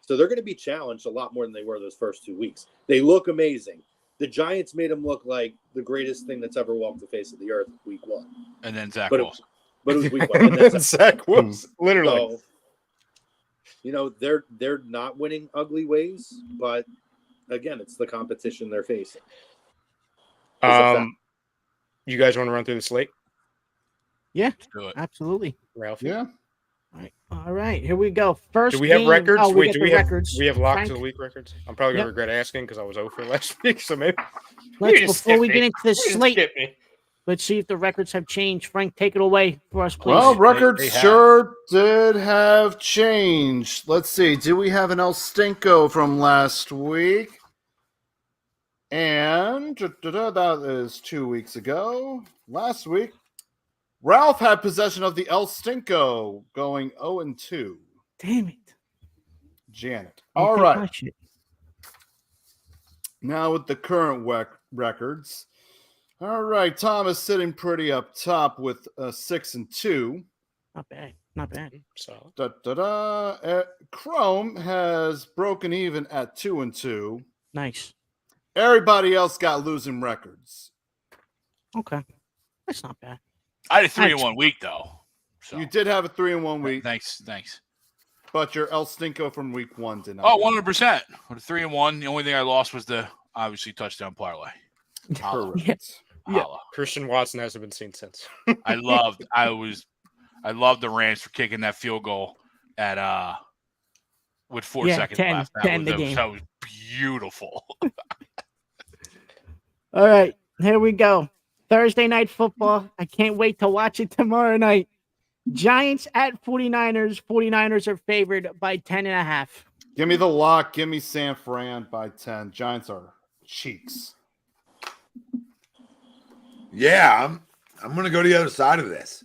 So they're going to be challenged a lot more than they were those first 2 weeks. They look amazing. The Giants made them look like the greatest thing that's ever walked the face of the earth week 1.
And then Zach
Wilson. But it was week 1.
And then Zach Wilson, literally.
So, they're not winning ugly ways, but again, it's the competition they're facing.
You guys want to run through the slate?
Yeah,
do it.
absolutely.
Ralph?
Yeah.
All right, here we go. First,
do we have
game-
records?
Oh,
Wait,
do
we
records?
have locks
Frank?
of the week records? I'm probably gonna
Yep.
regret asking because I was 0 for last week. So maybe
Before we get into the slate, let's see if the records have changed. Frank, take it away for us, please.
Well, records
they have.
sure did have changed. Let's see. Do we have an El Stinko from last week? And that is 2 weeks ago. Last week, Ralph had possession of the El Stinko, going 0-2.
Damn it.
Janet.
I'll
All
take
right.
my shit.
Now with the current records. All right. Tom is sitting pretty up top with 6-2.
Not bad. Not bad.
So
Chrome has broken even at 2-2.
Nice.
Everybody else got losing records.
Okay. That's not bad.
I had a 3-1 week though. So
You did have a 3-1 week,
thanks.
but your El Stinko from week 1 did not.
Oh, 100%. With a 3-1, the only thing I lost was the obviously touchdown parlay. Holla.
Correct.
Yeah.
Holla.
Christian Watson hasn't been seen since.
I loved the Rams for kicking that field goal at with 4 seconds
10
left. That was beautiful.
All right. Here we go. Thursday night football. I can't wait to watch it tomorrow night. Giants at 49ers. 49ers are favored by 10.5.
Give me the lock. Give me San Fran by 10. Giants are cheeks.
Yeah, I'm going to go to the other side of this.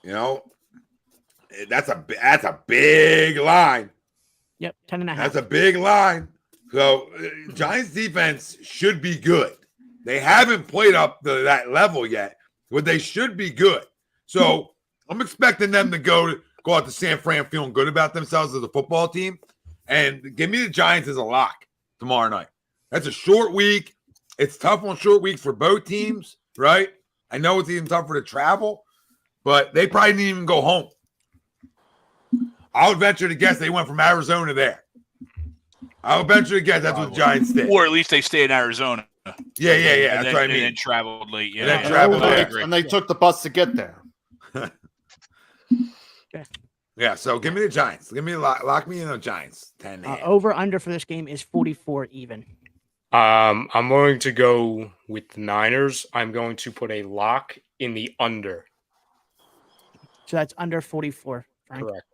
That's a big line.
Yep, 10.5.
That's a big line. So Giants defense should be good. They haven't played up to that level yet, but they should be good. So I'm expecting them to go out to San Fran feeling good about themselves as a football team. And give me the Giants as a lock tomorrow night. That's a short week. It's tough on short weeks for both teams, right? I know it's even tougher to travel, but they probably didn't even go home. I would venture to guess they went from Arizona there. I would venture to guess that's what the Giants did.
Or at least they stay in Arizona.
Yeah.
And
That's what I mean.
And then traveled late. Yeah.
And then traveled late.
And they took the bus to get there.
Yeah, so give me the Giants. Lock me in the Giants. 10.
Over under for this game is 44 even.
I'm going to go with the Niners. I'm going to put a lock in the under.
So that's under 44. Frank.
Correct.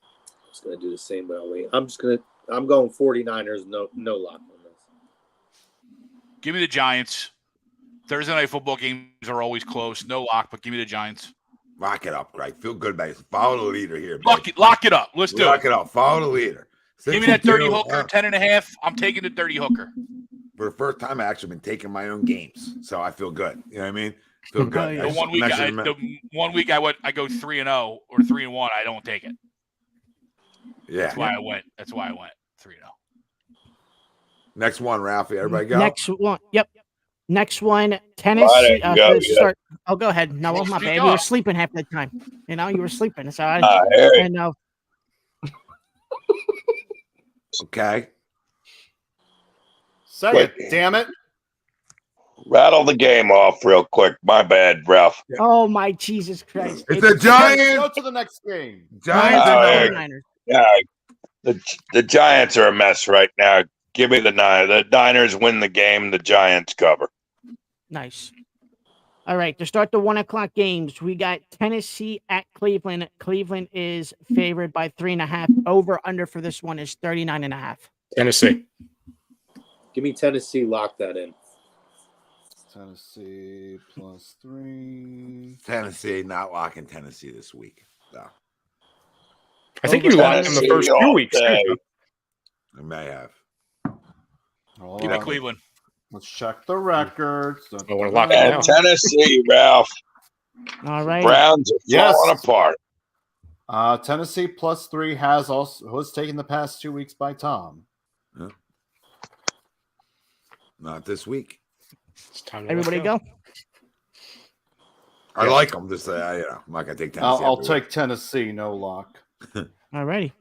I'm just gonna do the same, but I'll wait. I'm going 49ers. No lock on this.
Give me the Giants. Thursday night football games are always close. No lock, but give me the Giants.
Lock it up, Greg. Feel good about it. Follow the leader here.
Lock it up. Let's do it.
Lock it up. Follow the leader.
Give me that 30 hooker, 10.5. I'm taking the 30 hooker.
For the first time, I've actually been taking my own games, so I feel good. You know what I mean? Feel good.
The one week I go 3-0 or 3-1. I don't take it.
Yeah,
that's why I went 3-0.
Next one, Ralphie. Everybody go.
Next one. Yep. Next one, Tennessee. Start. Oh, go ahead. No, my bad. You were sleeping half the time. You were sleeping. So I know.
Okay.
Say it, damn it.
Rattle the game off real quick. My bad, Ralph.
Yeah.
Oh, my Jesus Christ.
It's the Giants.
Go to the next game.
Giants and
Niners.
Yeah, the Giants are a mess right now. Give me the Niners. The Niners win the game. The Giants cover.
Nice. All right. To start the 1:00 games, we got Tennessee at Cleveland. Cleveland is favored by 3.5. Over under for this one is 39.5.
Tennessee.
Give me Tennessee. Lock that in.
Tennessee +3.
Tennessee, not locking Tennessee this week. No.
I think you locked them the first 2 weeks.
I may have.
Give me Cleveland.
Let's check the records.
I want to lock it now.
Tennessee, Ralph.
All right.
Browns are falling apart.
Tennessee +3 was taken the past 2 weeks by Tom.
Yeah. Not this week.
It's time to
Everybody go.
I like them. Just say, I'm not gonna take Tennessee.
I'll take Tennessee. No lock.
All righty.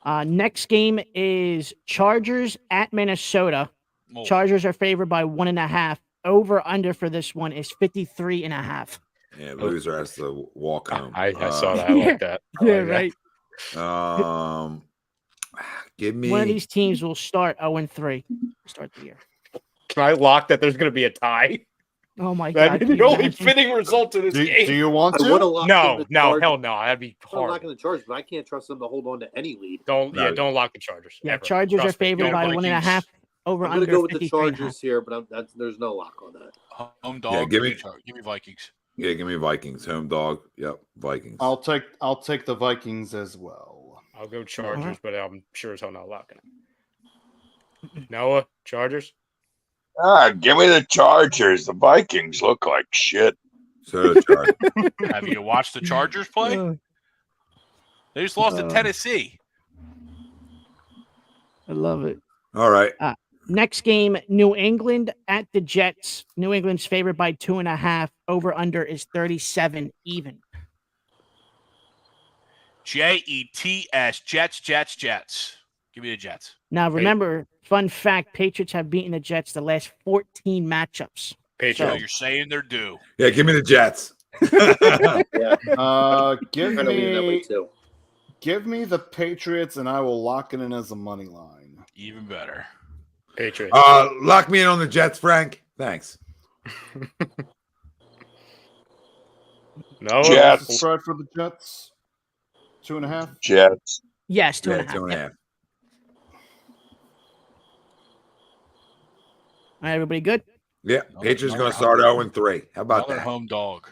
Next game is Chargers at Minnesota.
Oh.
Chargers are favored by 1.5. Over under for this one is 53.5.
Yeah, loser has to walk home.
I saw that. I like that.
Right.
Give me
One of these teams will start 0-3. Start the year.
Can I lock that there's going to be a tie?
Oh my
That'd
God!
be the only fitting result to this game.
Do you want to?
No, hell no. That'd be
I'm
hard.
locking the Chargers, but I can't trust them to hold on to any lead.
Don't lock the Chargers.
Yeah,
ever.
Chargers
Trust
are
me.
favored by
Vikings.
1.5. Over
I'm
under
gonna go with the
53.5.
Chargers here, but there's no lock on that.
Home dog.
Yeah, give me
Vikings.
Yeah, give me Vikings. Home dog. Yep, Vikings.
I'll take the Vikings as well.
I'll go Chargers, but I'm sure as hell not locking it. Noah, Chargers?
Give me the Chargers. The Vikings look like shit.
So the Chargers.
Have you watched the Chargers play? They just lost to Tennessee.
I love it.
All right.
Next game, New England at the Jets. New England's favored by 2.5. Over under is 37 even.
Jets. Jets. Give me the Jets.
Now remember, fun fact: Patriots have beaten the Jets the last 14 matchups.
So you're saying they're due.
Yeah, give me the Jets.
Give me the Patriots, and I will lock it in as a money line.
Even better.
Patriots.
Lock me in on the Jets, Frank. Thanks.
No.
Jets.
Spread for the Jets. 2.5.
Jets.
Yes, 2.5.
2.5.
All right, everybody good?
Yeah, Patriots going to start 0-3. How about
Another
that?
home dog.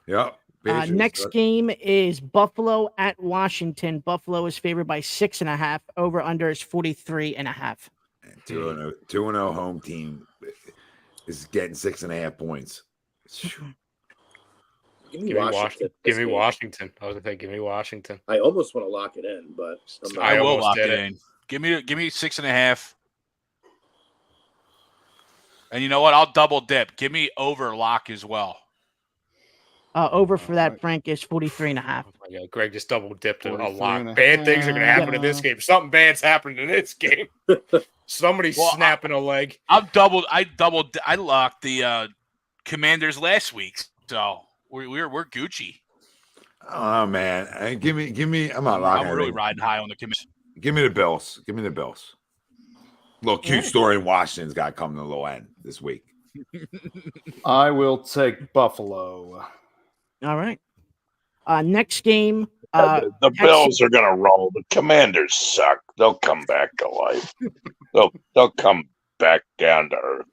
Yep. Patriots,
Next
but-
game is Buffalo at Washington. Buffalo is favored by 6.5. Over under is 43.5.
2-0 home team is getting 6.5 points.
Give me
Give me
Washington.
Washington.
this
Give me
game.
Washington. I was gonna say, give me Washington.
I almost want to lock it in, but I'm not.
I will
almost
lock
did
it
it.
in. Give me 6.5. And you know what? I'll double dip. Give me over lock as well.
Over for that, Frank, is 43.5.
Oh my God, Greg just double dipped a
43
lot.
and a
Bad things are gonna
half.
happen in this game. Something bad's happening in this game. Somebody's
Well,
snapping a leg.
I locked the Commanders last week, so we're Gucci.
Oh man, give me. I'm not locking.
I'm really
anything.
riding high on the Commanders.
Give me the Bills. Give me the Bills. Little cute story in Washington's got to come to the low end this week.
I will take Buffalo.
All right. Next game.
The
Texans-
Bills are gonna roll. The Commanders suck. They'll come back to life. They'll come back down to earth.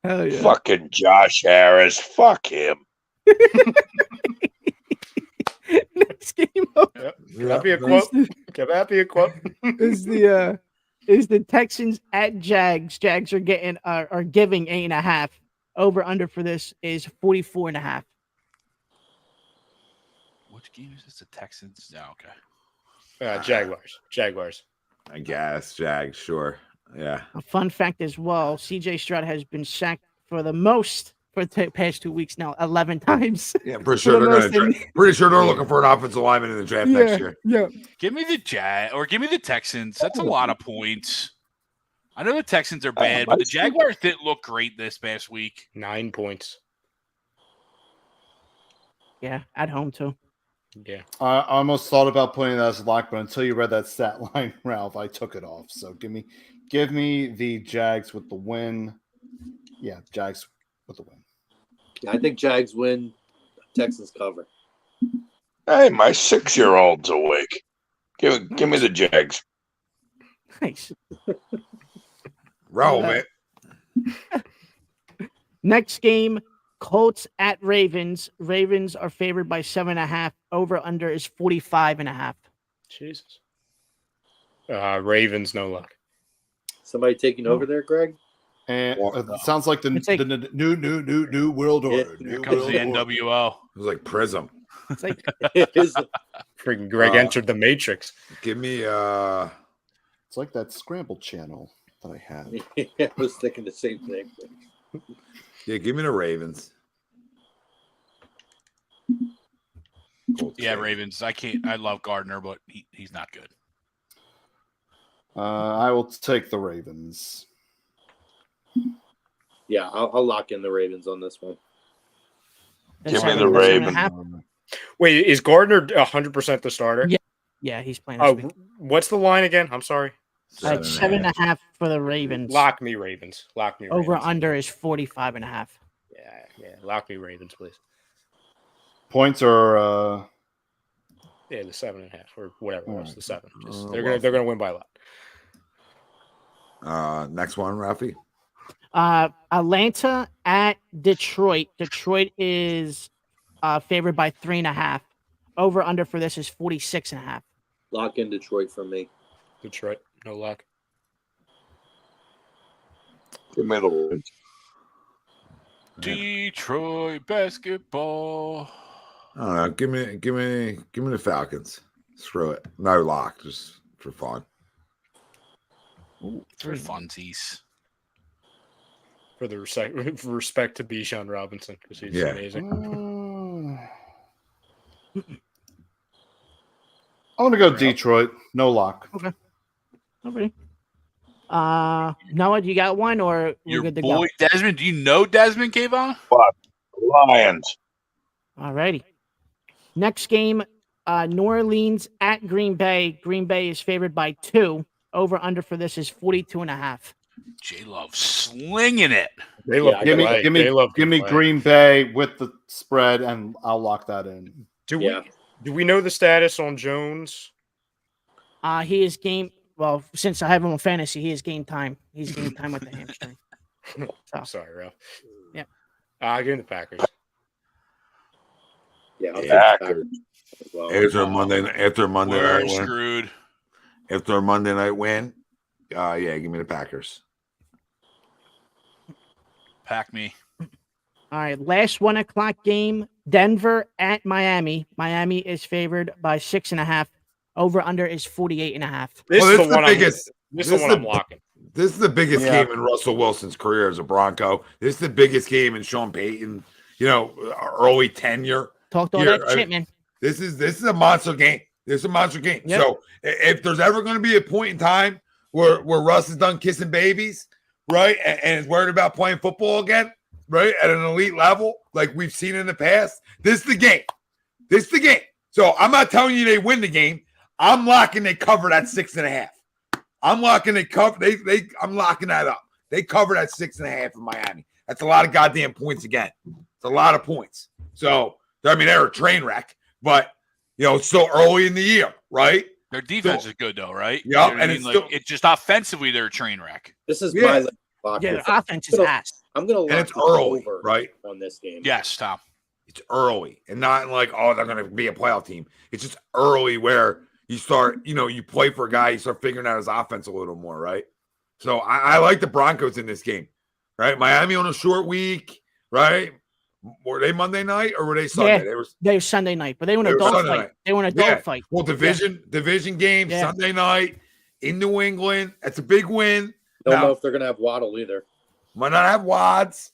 Hell yeah.
Fucking Josh Harris. Fuck him.
Next game up
Can that be a quote? Can that be a quote?
is the Texans at Jags. Jags are giving 8.5. Over under for this is 44.5.
Which game is this? The Texans? Oh, okay.
Jaguars.
I guess Jags. Sure. Yeah.
A fun fact as well: CJ Stroud has been sacked for the most for the past 2 weeks now, 11 times.
Yeah. Pretty sure they're looking for an offensive lineman in the draft next year.
Yeah.
Give me the give me the Texans. That's a lot of points. I know the Texans are bad, but the Jaguars didn't look great this past week.
9 points.
Yeah, at home too.
Yeah.
I almost thought about putting that as a lock, but until you read that stat line, Ralph, I took it off. So give me the Jags with the win. Yeah, Jags with the win.
I think Jags win. Texans cover.
Hey, my 6-year-old's awake. Give me the Jags.
Nice.
Roll, man.
Next game, Colts at Ravens. Ravens are favored by 7.5. Over under is 45.5.
Jesus. Ravens, no luck.
Somebody taking over there, Greg?
And it sounds like the new world order.
Here comes the NWO.
It was like Prism.
It's like
It is.
Freaking Greg entered the Matrix.
Give me
It's like that scrambled channel that I had.
I was thinking the same thing.
give me the Ravens. Colts,
Yeah, Ravens. I love Gardner, but he's not good.
I will take the Ravens.
Yeah, I'll lock in the Ravens on this one.
Give me the Ravens.
Wait, is Gardner 100% the starter?
Yeah. Yeah, he's playing this week.
What's the line again? I'm sorry.
7.5 for the Ravens.
Lock me Ravens.
Over under is 45.5.
Yeah. Lock me Ravens, please.
Points are
Yeah, the 7.5 or whatever it was. The 7. Just,
well,
they're gonna win by a lot.
Next one, Rafi.
Atlanta at Detroit. Detroit is favored by 3.5. Over under for this is 46.5.
Lock in Detroit for me.
Detroit, no luck.
Give me the Ravens.
Detroit basketball.
I don't know. Give me the Falcons. Screw it. No lock, just for fun.
For funsies.
For the respect to Bijan Robinson because he's amazing.
I'm gonna go Detroit. No lock.
Okay. Noah, you got one or we're
Your
good to
boy
go?
Desmond. Do you know Desmond, Kayvon?
Lions.
Alrighty. Next game, New Orleans at Green Bay. Green Bay is favored by 2. Over under for this is 42.5.
J-Love slinging it.
They love
Give
to play.
me
play.
Green Bay with the spread, and I'll lock that in.
Do we know the status on Jones?
He is game. Well, since I have him on fantasy, he is game time. He's game time with the hamstring.
Sorry, Ralph.
Yep.
Give me the Packers.
Yeah, I'll take
Yeah.
the Packers as well.
After Monday
We're
night win.
screwed.
After a Monday night win, yeah, give me the Packers.
Pack me.
All right, last 1 o'clock game, Denver at Miami. Miami is favored by 6.5. Over under is 48.5.
This
Well,
is
this
the one
biggest.
This is the one I'm locking.
This is the biggest
Yeah.
game in Russell Wilson's career as a Bronco. This is the biggest game in Sean Payton, early tenure.
Talked all
Yeah,
that shit, man.
This is a monster game. This is a monster game.
Yep.
So if there's ever going to be a point in time where Russ is done kissing babies, right, and is worried about playing football again, right, at an elite level like we've seen in the past, this is the game. This is the game. So I'm not telling you they win the game. I'm locking they cover that 6.5. I'm locking they cover. I'm locking that up. They cover that 6.5 in Miami. That's a lot of goddamn points again. It's a lot of points. So I mean they're a train wreck, but it's still early in the year, right?
Their defense is good though, right?
Yeah,
You know what I
and
mean?
it's
like,
still-
it's just offensively they're a train wreck.
This is
Yeah.
my lock.
Yeah, the offense is ass.
I'm going to lock
And it's
the
early,
over
right?
on this game.
Yes, Tom.
It's early and not like, they're going to be a playoff team. It's just early where you start, you play for a guy, you start figuring out his offense a little more, right? So I like the Broncos in this game, right? Miami on a short week, right? Were they Monday night or were they Sunday?
Yeah. They were Sunday night, but they were in
They
a
were
dog
Sunday
fight.
night.
They were in a
Yeah.
dog fight.
Well, division game,
Yeah.
Sunday night in New England. That's a big win.
Don't
Now,
know if they're going to have Waddle either.
might not have Wads.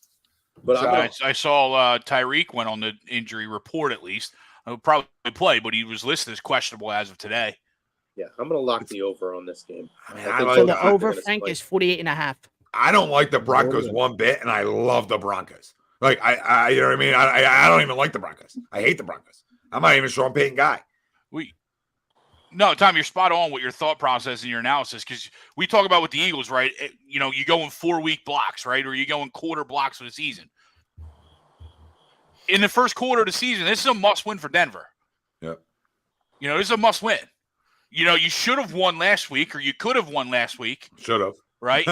But
So-
I saw Tyreek went on the injury report at least. He'll probably play, but he was listed as questionable as of today.
Yeah, I'm going to lock the over on this game.
I mean,
I
I
think
like
So
both
the
teams are
over,
gonna
Frank,
spike.
is 48.5.
I don't like the Broncos one bit, and I love the Broncos. Like I you know what I mean? I don't even like the Broncos. I hate the Broncos. I'm not even a Sean Payton guy.
No, Tom, you're spot on with your thought process and your analysis because we talk about with the Eagles, right? You go in 4-week blocks, right? Or you go in quarter blocks for the season. In the first quarter of the season, this is a must-win for Denver.
Yep.
This is a must-win. You should have won last week or you could have won last week,
Should have.
right?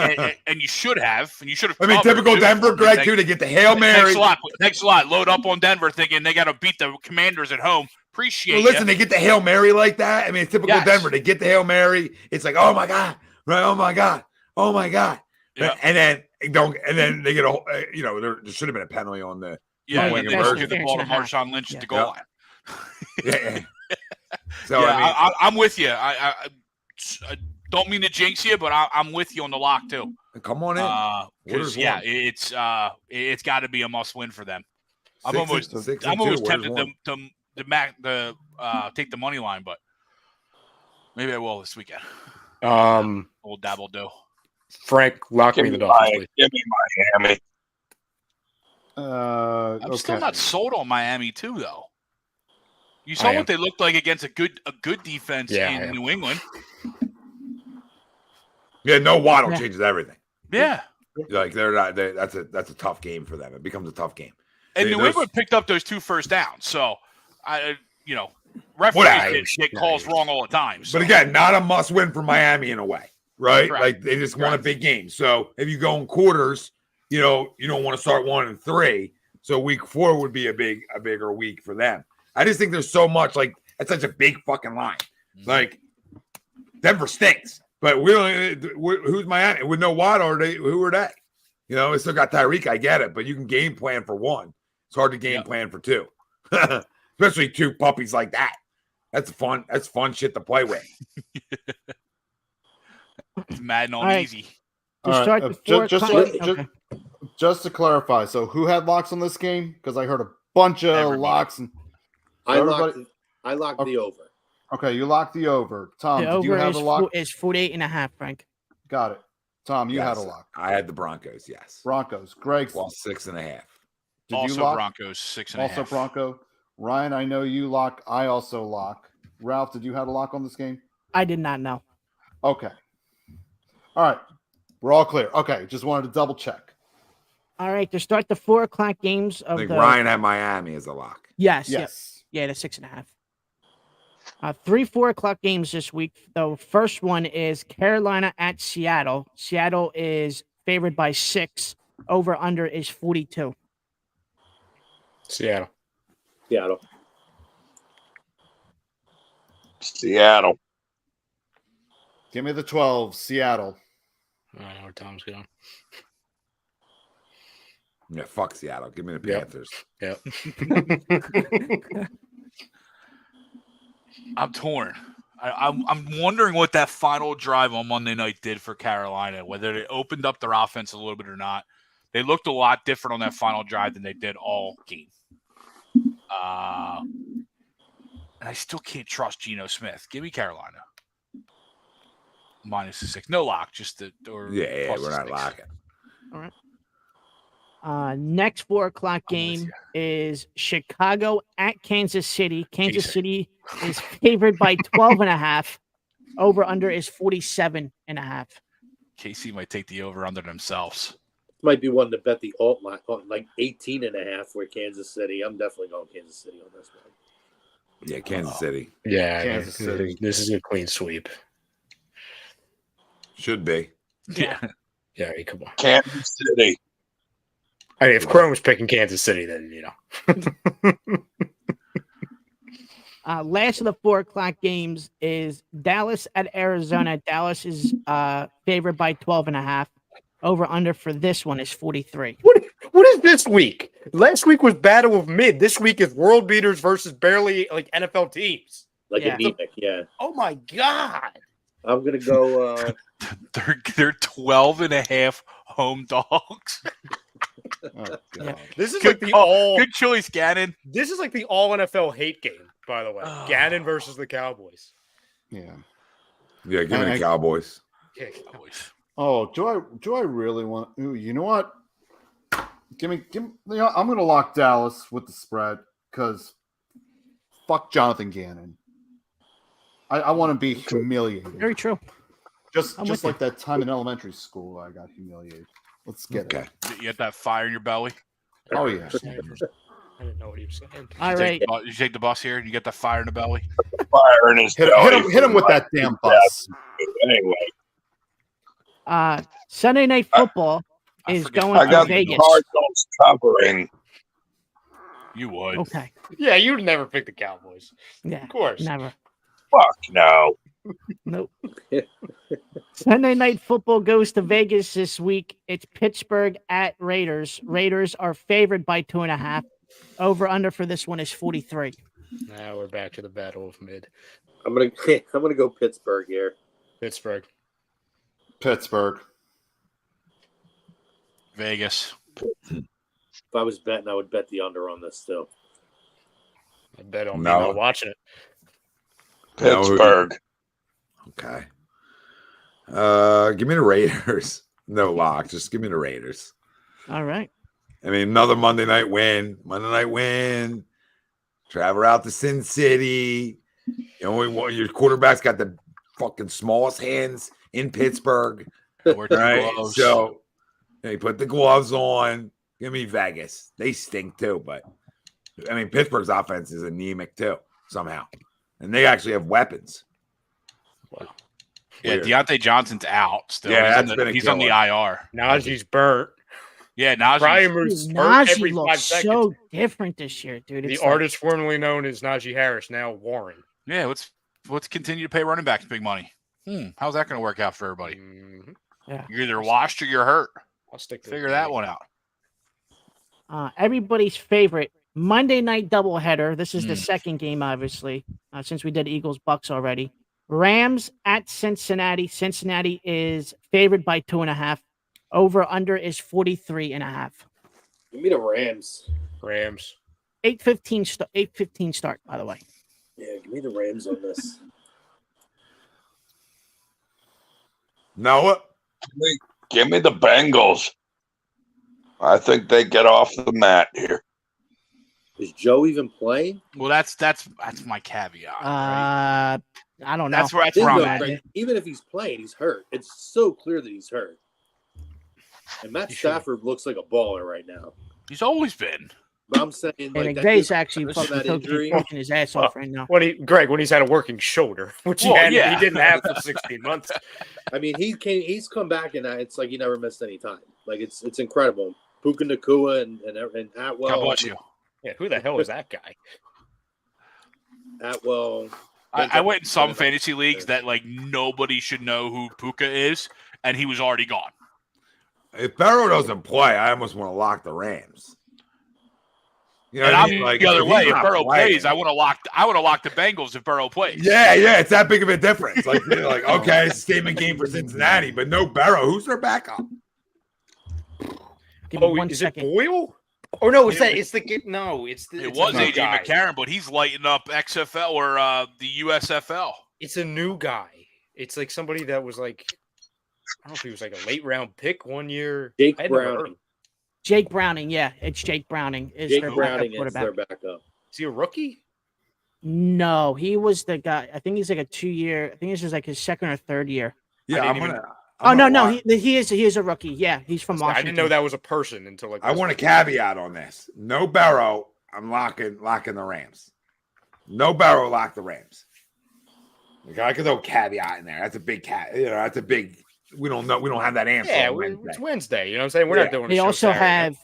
and you should have. And you should have.
I mean,
covered,
typical
too.
Denver, Greg, too. They get the Hail Mary.
Thanks a lot. Load up on Denver thinking they got to beat the Commanders at home. Appreciate
Well, listen,
it.
they get the Hail Mary like that. I mean, it's typical
Yes.
Denver. They get the Hail Mary. It's like, oh my God, right? Oh my God, oh my God.
Yeah.
And then they get there should have been a penalty on the
Yeah,
Oh,
and
yeah,
they
that's
just give the ball to
interference and a half.
Marshawn Lynch
Yeah.
at the goal line.
yeah. So
Yeah,
I mean,
I'm with you. I don't mean to jinx you, but I'm with you on the lock too.
come on in.
Because
What is
it's got to be a must win for them. I'm
Six
almost
and two.
tempted
What is
to take the money line, but maybe I will this weekend. Old dabble do.
Frank, lock me the Dolphins, please.
Give me Miami.
I'm still
Okay.
not sold on Miami too, though. You saw
I am.
what they looked like against a good defense
Yeah, I
in
am.
New England.
Yeah, no Waddle
Yeah.
changes everything.
Yeah.
Like they're not. That's a tough game for them. It becomes a tough game.
And New
There's-
England picked up those 2 first downs. So,
Whatever.
referees get calls wrong all the time. So.
But again, not a must win for Miami in a way, right?
Correct.
Like they just won a big game. So if you go in quarters, you don't want to start 1 and 3. So week 4 would be a bigger week for them. I just think there's so much like that's such a big fucking line. Like Denver stinks, but who's Miami with no Waddle? Who are they? They still got Tyreek. I get it, but you can game plan for 1. It's hard to game plan for 2, especially 2 puppies like that. That's fun. That's fun shit to play with.
It's Madden on
All right.
easy.
To
All right,
start the 4 o'clock.
Just to clarify, so who had locks on this game? Because I heard a bunch of
Everybody.
locks. And
I
everybody-
locked the over.
Okay, you locked the over. Tom,
The
did you
over
have a lock?
is 48.5, Frank.
Got it. Tom, you had a
Yes,
lock.
I had the Broncos. Yes.
Broncos. Greg,
Well, 6.5.
did
Also
you lock?
Broncos 6.5.
Also Bronco. Ryan, I know you lock. I also lock. Ralph, did you have a lock on this game?
I did not know.
Okay. All right. We're all clear. Okay. Just wanted to double check.
All right, to start the 4 o'clock games
I
of
think
the
Ryan had Miami as a lock.
yes,
Yes.
yeah, the 6.5. 3 4 o'clock games this week. The first one is Carolina at Seattle. Seattle is favored by 6. Over under is 42.
Seattle.
Seattle.
Seattle.
Give me the 12, Seattle.
I don't know where Tom's going.
Yeah, fuck Seattle. Give me the
Yep.
Panthers.
Yep.
I'm torn. I'm wondering what that final drive on Monday night did for Carolina, whether it opened up their offense a little bit or not. They looked a lot different on that final drive than they did all game. And I still can't trust Geno Smith. Give me Carolina. Minus the 6. No lock, just the or
Yeah,
plus
we're
the
not
6.
locking.
All right. Next 4:00 game is Chicago at Kansas City. Kansas City is favored by 12.5. Over under is 47.5.
KC might take the over under themselves.
Might be one to bet the alt line, like 18.5 for Kansas City. I'm definitely going Kansas City on this one.
Yeah, Kansas City.
Yeah,
Kansas City.
This is a clean sweep.
Should be.
Yeah.
Yeah, come on.
Kansas City.
I mean, if Crone was picking Kansas City, then
Last of the 4:00 games is Dallas at Arizona. Dallas is favored by 12.5. Over under for this one is 43.
What is this week? Last week was Battle of Mid. This week is World Beaters versus barely like NFL teams.
Like anemic, yeah.
Oh my God.
I'm gonna go.
They're 12.5 home dogs.
Oh, God.
Yeah.
This is
Good
like the
call.
all.
Good choice, Gannon.
This is like the all NFL hate game, by the way. Gannon versus the Cowboys.
Yeah.
Yeah, give me the Cowboys.
Yeah,
Cowboys.
Oh, do I really want? Ooh, you know what? Give me. You know, I'm going to lock Dallas with the spread because fuck Jonathan Gannon. I want to be humiliated.
Very true.
Just
with
like that time in elementary school, I got humiliated. Let's get it.
You got that fire in your belly?
Oh yeah.
I didn't know what he was saying.
All right.
You take the bus here and you get that fire in the belly?
Fire in his belly.
Hit him with that damn bus.
Anyway,
Sunday Night Football is going
I
to
got the
Vegas.
Cardinals covering.
You would.
Okay.
Yeah, you'd never pick the Cowboys.
Yeah.
Of course.
Never.
Fuck no.
Nope. Sunday Night Football goes to Vegas this week. It's Pittsburgh at Raiders. Raiders are favored by 2.5. Over under for this one is 43.
Now we're back to the Battle of Mid.
I'm gonna go Pittsburgh here.
Pittsburgh.
Vegas.
If I was betting, I would bet the under on this still.
I bet on me
No.
not watching it.
Pittsburgh.
Okay. Give me the Raiders. No lock. Just give me the Raiders.
All right.
I mean, another Monday night win. Travel out to Sin City. Your quarterback's got the fucking smallest hands in Pittsburgh. Right? So they put the gloves on. Give me Vegas. They stink too, but I mean, Pittsburgh's offense is anemic too, somehow. And they actually have weapons.
Wow.
Yeah,
Weird.
Deontay Johnson's out still.
Yeah,
He's on the IR.
Najee's burnt.
Yeah, Najee.
Brian Moose
Dude,
hurt every
Najee
5
looks
seconds.
so different this year, dude.
The
It's
artist formerly known as Najee Harris, now Warren.
Yeah, let's continue to pay running backs big money. How's that going to work out for everybody?
Mm-hmm.
Yeah.
You're either washed or you're hurt.
I'll stick to
Figure that one out.
Everybody's favorite Monday night doubleheader. This is the second game, obviously, since we did Eagles Bucks already. Rams at Cincinnati. Cincinnati is favored by 2.5. Over under is 43.5.
Give me the Rams.
Rams.
8:15 start, by the way.
Yeah, give me the Rams on this.
Noah?
Give me the Bengals. I think they get off the mat here.
Is Joe even playing?
Well, that's my caveat. Right?
I don't know.
That's where I'm at.
Right? Even if he's playing, he's hurt. It's so clear that he's hurt. And Matt Stafford looks like a baller right now.
He's always been.
But I'm saying,
And
like,
McVay's actually
listen to
fucking
that injury.
working his ass off right now.
When he's had a working shoulder, which he didn't have for 16 months.
I mean, he's come back and it's like he never missed any time. Like it's incredible. Puka Nacua and Atwell.
God bless you.
Yeah, who the hell is that guy?
Atwell.
I went in some fantasy leagues that like nobody should know who Puka is, and he was already gone.
If Burrow doesn't play, I almost want to lock the Rams. You know
And
what I
I'm
mean? Like,
the other
he's
way. If
not
Burrow
playing.
plays, I want to lock the Bengals if Burrow plays.
Yeah, it's that big of a difference. Like, they're like, okay, it's a statement game for Cincinnati, but no Burrow. Who's their backup?
Give me 1
is
second.
it Boyle? Or no, it's
It was
a new
AJ
guy.
McCarron, but he's lighting up XFL or the USFL.
It's a new guy. It's like somebody that was like, I don't know if he was like a late round pick one year.
Jake
I had never heard
Browning.
of him.
Jake Browning, yeah, it's Jake Browning. Is
Jake
their
Browning
backup
is their
quarterback.
backup.
Is he a rookie?
No, he was the guy. I think he's like a 2-year. I think this is like his second or third year.
Yeah,
I
I'm
didn't
gonna.
Oh
I'm
no,
gonna
no,
lock-
he is a rookie. Yeah, he's from
I
Washington.
didn't know that was a person until like
I want a caveat on this. No Burrow. I'm locking the Rams. No Burrow, lock the Rams. Okay, I could throw a caveat in there. That's a big cat. You know, that's a big. We don't know. We don't have that answer.
Yeah,
on Wednesday.
it's Wednesday. You know what I'm saying? We're not doing. a
They
show
also
Saturday.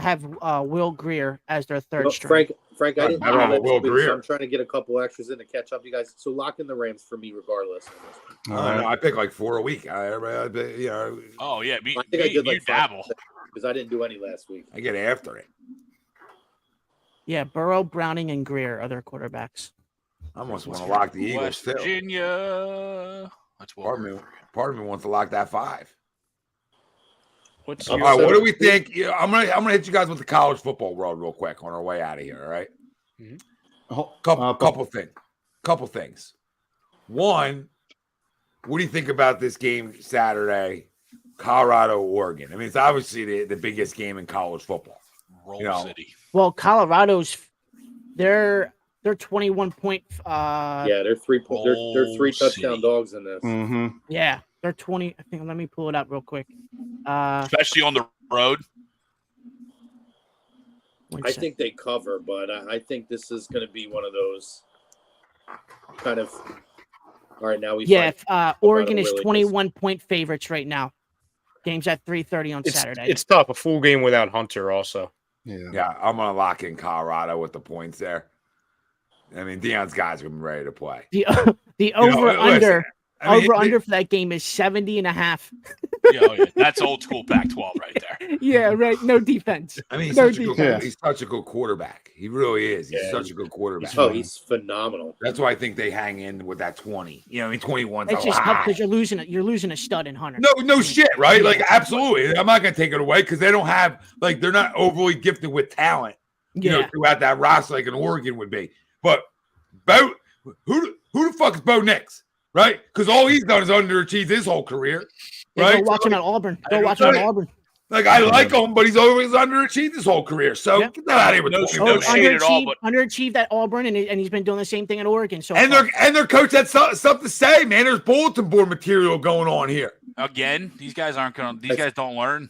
have Will Greer as their third
Well,
string.
Frank, I didn't
I don't
do
know
that
Will
this week,
Greer.
so I'm trying to get a couple extras in to catch up, you guys. So lock in the Rams for me, regardless.
I don't know. I pick like 4 a week. You know,
Oh yeah,
I think I did like
you dabble.
because I didn't do any last week.
I get after it.
Yeah, Burrow, Browning, and Greer are their quarterbacks.
I almost want to lock the Eagles
West
too.
Virginia. That's
Part of me wants to lock that 5.
What's
All
your-
right, what do we think? Yeah, I'm gonna hit you guys with the college football world real quick on our way out of here. All right, couple things. One, what do you think about this game Saturday, Colorado, Oregon? I mean, it's obviously the biggest game in college football.
Roll
You know.
City.
Well, Colorado's they're 21 point.
Yeah, they're three touchdown dogs in this.
Mm-hmm.
Yeah, they're 20. I think. Let me pull it up real quick.
Especially on the road.
I think they cover, but I think this is going to be one of those kind of. All right, now we.
Yeah,
fight.
Oregon is
Really
21 point favorites right now. Game's at 3:30 on Saturday.
It's tough. A full game without Hunter also.
Yeah, I'm gonna lock in Colorado with the points there. I mean, Deion's guys are gonna be ready to play.
The over under
I mean,
under for that game is 70.5.
Yeah, that's old school Pac-12 right there.
Yeah, right. No defense.
I mean,
No
he's such a good quarterback. He really is. He's such a good quarterback.
He's phenomenal.
That's why I think they hang in with that 20. You know, I mean, 21's
It's
a
just tough
lot.
because you're losing a stud in Hunter.
No shit, right? Like, absolutely. I'm not going to take it away because they don't have, like, they're not overly gifted with talent, you know, throughout that roster like an Oregon would be. But who the fuck is Bo Nix, right? Because all he's done is underachieved his whole career, right?
Go watch him at Auburn. Go watch him at Auburn.
Like, I like him, but he's always underachieved his whole career. So get that out of here with
No
21.
shade at all, but
Underachieved at Auburn, and he's been doing the same thing at Oregon. So
And their coach had stuff to say, man. There's bulletin board material going on here.
again, these guys don't learn.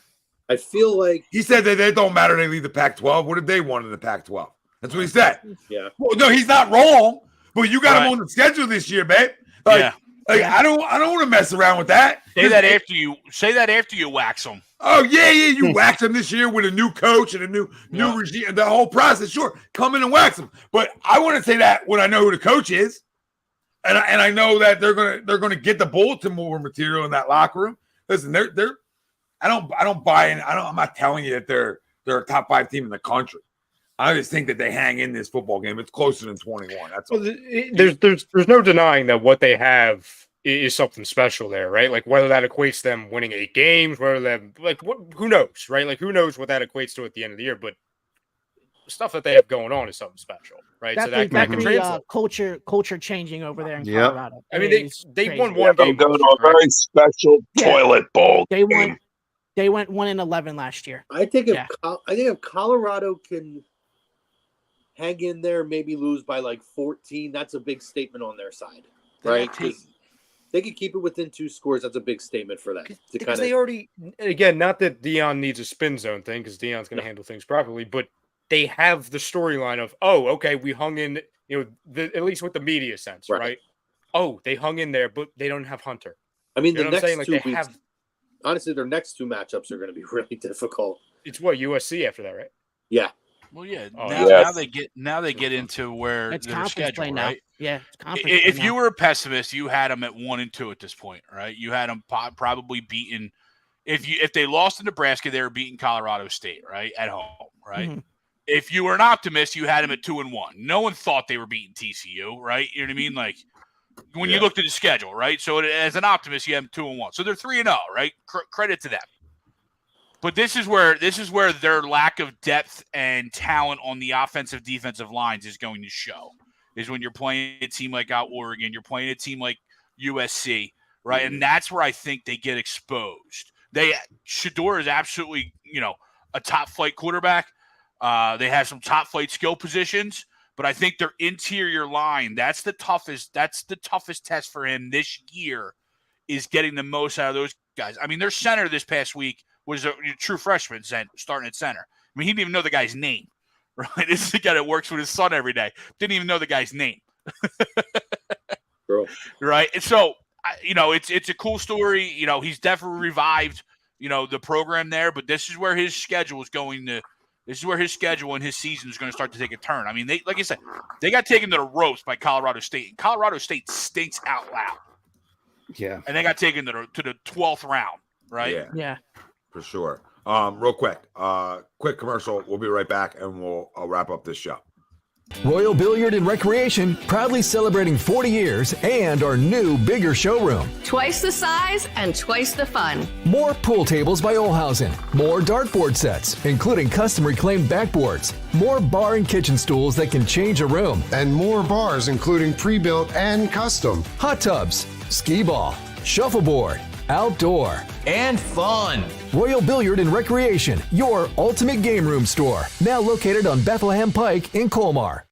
I feel like
He said that it don't matter they leave the Pac-12. What did they want in the Pac-12? That's what he said.
yeah.
Well, no, he's not wrong, but you got him
Right.
on the schedule this year, man. Like,
Yeah.
I don't want to mess around with that.
Say that after you wax them.
Oh yeah, you wax him this year with a new coach and a new regime and the whole process. Sure, come in and wax him, but I want to say that when I know who the coach is, and I know that they're gonna get the bulletin board material in that locker room. Listen, I don't buy in. I'm not telling you that they're a top 5 team in the country. I just think that they hang in this football game. It's closer than 21. That's all.
Well, there's no denying that what they have is something special there, right? Like whether that equates them winning 8 games, whether that who knows, right? Like who knows what that equates to at the end of the year, but the stuff that they have going on is something special, right?
Definitely,
so that can translate.
culture changing over there in Colorado.
I mean,
It is
they
crazy.
won one
They'll
game.
go to a very special toilet bowl.
They
game.
went 1-11 last year.
I think if Colorado can hang in there, maybe lose by like 14, that's a big statement on their side, right? Because they could keep it within 2 scores. That's a big statement for them.
Because they already, again, not that Deion needs a spin zone thing, because Deion's going to handle things properly, but they have the storyline of, oh, okay, we hung in, at least with the media sense, right? Oh, they hung in there, but they don't have Hunter.
I mean,
You know
the
what I'm
next
saying?
2
Like
weeks, honestly, their next 2 matchups are going to be really difficult.
It's what, USC after that, right?
Yeah.
Well, yeah.
Oh,
Now they get into where
It's
their
conference
schedule,
play now.
right?
Yeah, it's conference
If
right
you
now.
were a pessimist, you had them at 1-2 at this point, right? You had them probably beaten. If they lost to Nebraska, they were beating Colorado State, right, at home, right?
Mhm.
If you were an optimist, you had them at 2-1. No one thought they were beating TCU, right? You know what I mean? Like when you looked at the schedule, right? So as an optimist, you have them 2-1. So they're 3-0, right? Credit to them. But this is where their lack of depth and talent on the offensive defensive lines is going to show. Is when you're playing a team like Oregon, you're playing a team like USC, right? And that's where I think they get exposed. Shedeur is absolutely, a top flight quarterback. They have some top flight skill positions, but I think their interior line, that's the toughest test for him this year, is getting the most out of those guys. I mean, their center this past week was a true freshman starting at center. I mean, he didn't even know the guy's name, right? This is the guy that works with his son every day. Didn't even know the guy's name. Right? And so, it's a cool story. He's definitely revived, the program there, but this is where his schedule and his season is going to start to take a turn. I mean, like I said, they got taken to the ropes by Colorado State. And Colorado State stinks out loud.
Yeah.
And they got taken to the 12th round, right?
Yeah.
For sure. Real quick commercial. We'll be right back, and I'll wrap up this show.
Royal Billiard and Recreation, proudly celebrating 40 years and our new, bigger showroom.
Twice the size and twice the fun.
More pool tables by Olhausen. More dartboard sets, including custom-reclaimed backboards. More bar and kitchen stools that can change a room.
And more bars, including pre-built and custom.
Hot tubs, skee ball, shuffleboard, outdoor,
and fun.
Royal Billiard and Recreation, your ultimate game room store. Now located on Bethlehem Pike in Colmar.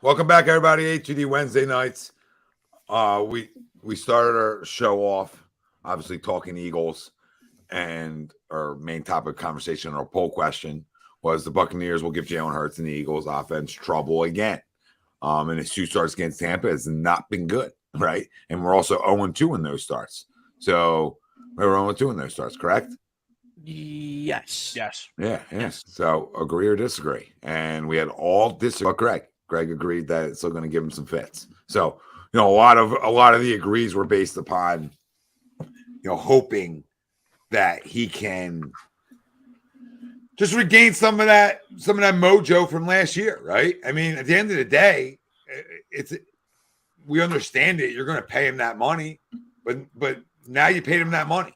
Welcome back, everybody. A2D Wednesday nights. We started our show off, obviously talking Eagles, and our main topic of conversation, our poll question, was the Buccaneers will give Jalen Hurts and the Eagles offense trouble again. And his 2 starts against Tampa has not been good, right? And we're also 0-2 in those starts. So we were 0-2 in those starts, correct?
Yes.
Yeah, yes. So agree or disagree. And we had all disagree. But Greg agreed that it's still going to give him some fits. So, a lot of the agrees were based upon, hoping that he can just regain some of that mojo from last year, right? I mean, at the end of the day, we understand it. You're going to pay him that money, but now you paid him that money,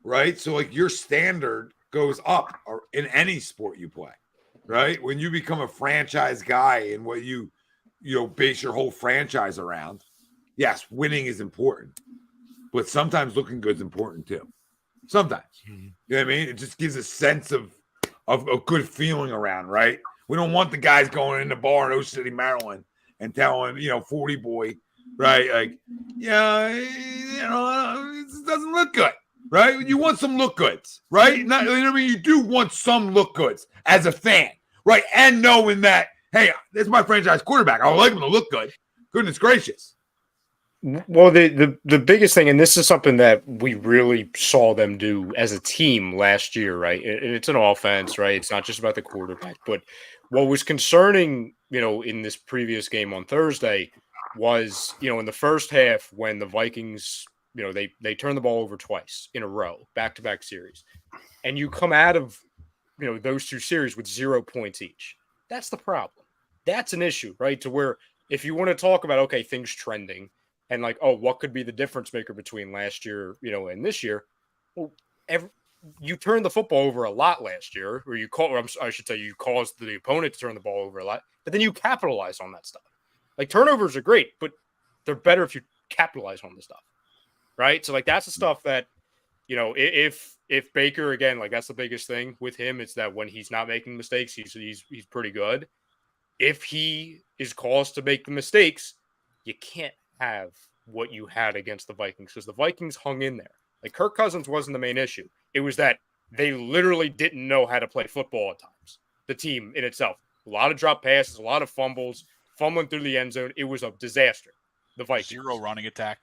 right? So like your standard goes up or in any sport you play, right? When you become a franchise guy and what you base your whole franchise around, yes, winning is important, but sometimes looking good is important too. Sometimes, you know what I mean? It just gives a sense of a good feeling around, right? We don't want the guys going in the bar in Ocean City, Maryland, and telling 40 boy, right? Like, it doesn't look good, right? You want some look goods, right? Not, you do want some look goods as a fan, right? And knowing that, hey, this is my franchise quarterback. I would like him to look good. Goodness gracious.
Well, the biggest thing, and this is something that we really saw them do as a team last year, right? It's an offense, right? It's not just about the quarterback. But what was concerning, in this previous game on Thursday was, in the first half when the Vikings, they turned the ball over twice in a row, back-to-back series. And you come out of, those 2 series with 0 points each. That's the problem. That's an issue, right? To where if you want to talk about, okay, things trending, and like, oh, what could be the difference maker between last year, and this year? Well, you turned the football over a lot last year, or you caused the opponent to turn the ball over a lot, but then you capitalize on that stuff. Like turnovers are great, but they're better if you capitalize on the stuff, right? So like that's the stuff that, if Baker, again, like that's the biggest thing with him, it's that when he's not making mistakes, he's pretty good. If he is caused to make the mistakes, you can't have what you had against the Vikings because the Vikings hung in there. Like Kirk Cousins wasn't the main issue. It was that they literally didn't know how to play football at times. The team in itself, a lot of drop passes, a lot of fumbles, fumbling through the end zone. It was a disaster. The Vikings.
0 running attack.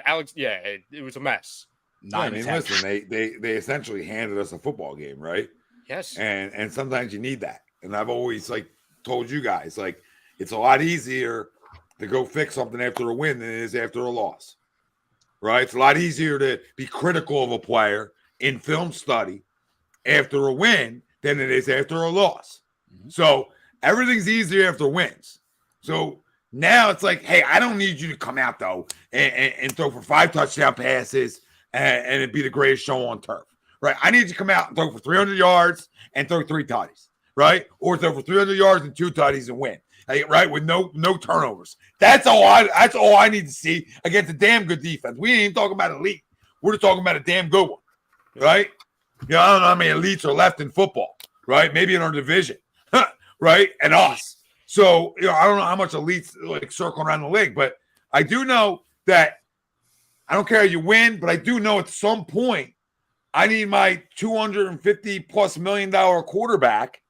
Alex, it was a mess.
Listen, they essentially handed us a football game, right?
Yes.
And sometimes you need that. And I've always told you guys, it's a lot easier to go fix something after a win than it is after a loss. Right? It's a lot easier to be critical of a player in film study after a win than it is after a loss. So everything's easier after wins. So now it's like, hey, I don't need you to come out, though, and throw for 5 touchdown passes and it'd be the greatest show on turf. Right? I need you to come out and throw for 300 yards and throw 3 tutties. Right? Or throw for 300 yards and 2 tutties and win. Right, with no turnovers. That's all I need to see against a damn good defense. We ain't even talking about elite. We're just talking about a damn good one, right? You know, I don't know how many elites are left in football, right? Maybe in our division, right? And us. So, you know, I don't know how much elites like circling around the league, but I do know that I don't care how you win, but I do know at some point I need my $250+ million quarterback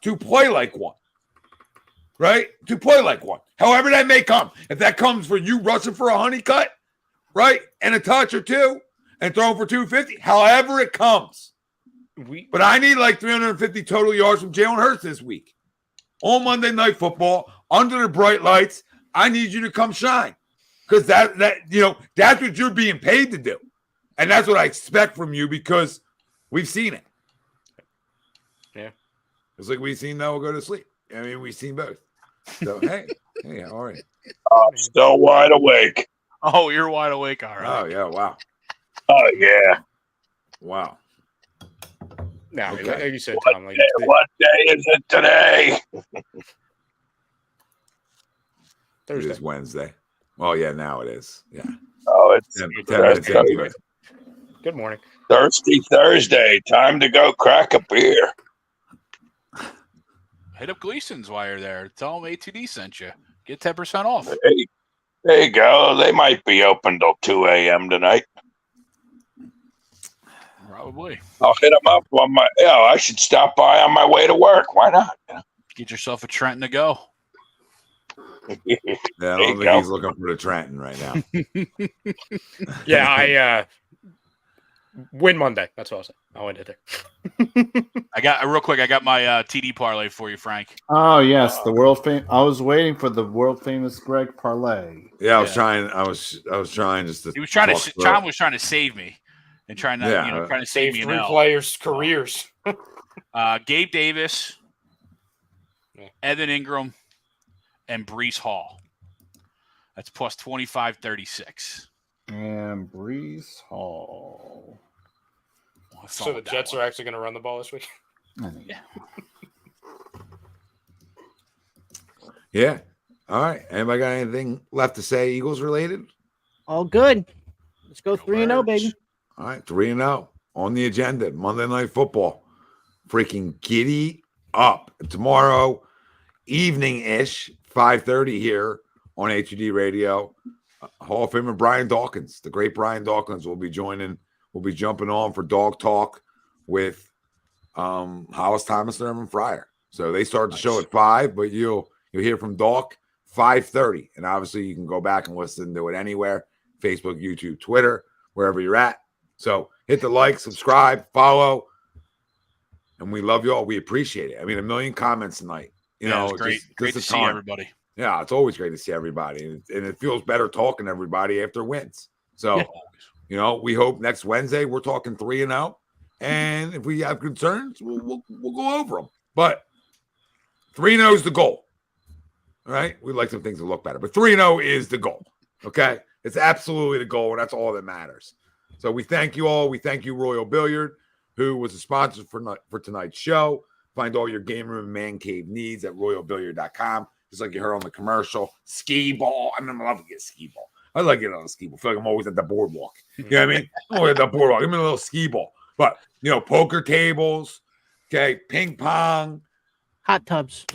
to play like one. Right? To play like one. However that may come. If that comes for you rushing for a honey cut, right? And a touch or 2 and throwing for 250. However it comes. But I need like 350 total yards from Jalen Hurts this week. On Monday Night Football, under the bright lights, I need you to come shine. Because that you know, that's what you're being paid to do. And that's what I expect from you because we've seen it.
Yeah.
It's like we've seen Noah go to sleep. I mean, we've seen both. So, hey, all right.
I'm still wide awake.
Oh, you're wide awake. All right.
Oh, yeah. Wow.
Oh, yeah.
Wow.
No,
Okay.
like you said, Tom. Like,
What day is it today?
Thursday. It is Wednesday. Oh, yeah, now it is. Yeah.
Oh, it's
10 minutes into it.
Good morning.
Thirsty Thursday. Time to go crack a beer.
Hit up Gleason's while you're there. Tell them A2D sent you. Get 10% off.
Hey, there you go. They might be open till 2 a.m. tonight.
Probably.
I'll hit them up on my. Yeah, I should stop by on my way to work. Why not?
Get yourself a Trenton to go.
Yeah, I don't think he's looking for the Trenton right now.
Yeah, I win Monday. That's what I'll say. I'll end it there.
I got my TD parlay for you, Frank.
Oh yes, the world famous. I was waiting for the world famous Greg parlay.
Yeah, I was trying. I was trying just to.
He was trying to. Tom was trying to save me, and trying to save me.
3 players' careers.
Gabe Davis, Evan Ingram, and Breece Hall. That's plus 25-36.
And Breece Hall.
So the Jets are actually going to run the ball this week?
Yeah.
Yeah. All right. Anybody got anything left to say Eagles related?
All good. Let's go 3-0, baby.
All right. 3-0 on the agenda. Monday Night Football. Freaking giddy up. Tomorrow evening-ish, 5:30 here on A2D Radio. Hall of Famer Brian Dawkins, the great Brian Dawkins, will be joining. We'll be jumping on for Dog Talk with Hollis Thomas and Irvin Fryer. So they start the show at 5, but you'll hear from Doc 5:30. And obviously you can go back and listen to it anywhere, Facebook, YouTube, Twitter, wherever you're at. So hit the like, subscribe, follow. And we love you all. We appreciate it. I mean, 1 million comments tonight. You know,
it's great. Great to see everybody.
Yeah, it's always great to see everybody. And it feels better talking to everybody after wins. So, you know, we hope next Wednesday we're talking 3-0. And if we have concerns, we'll go over them. But 3-0 is the goal. All right? We'd like some things to look better. But 3-0 is the goal. Okay? It's absolutely the goal, and that's all that matters. So we thank you all. We thank you, Royal Billiard, who was a sponsor for tonight's show. Find all your game room and man cave needs at royalbilliard.com. Just like you heard on the commercial. Ski ball. I mean, I love to get ski ball. I like getting on a ski ball. I feel like I'm always at the boardwalk. You know what I mean? I'm always at the boardwalk. Give me a little ski ball. But, you know, poker tables, okay, ping pong.
Hot tubs,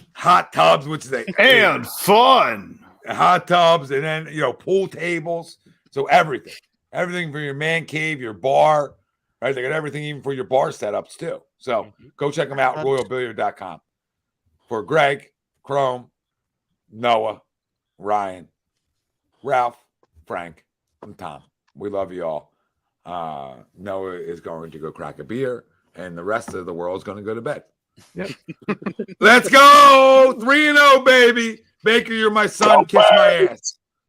which is
and fun.
Hot tubs, and then, you know, pool tables. So everything. Everything for your man cave, your bar. Right? They got everything even for your bar setups, too. So go check them out, royalbilliard.com. For Greg, Chrome, Noah, Ryan, Ralph, Frank, and Tom. We love you all. Noah is going to go crack a beer, and the rest of the world is going to go to bed.
Yep.
Let's go! 3-0, baby. Baker, you're my son. Kiss my ass.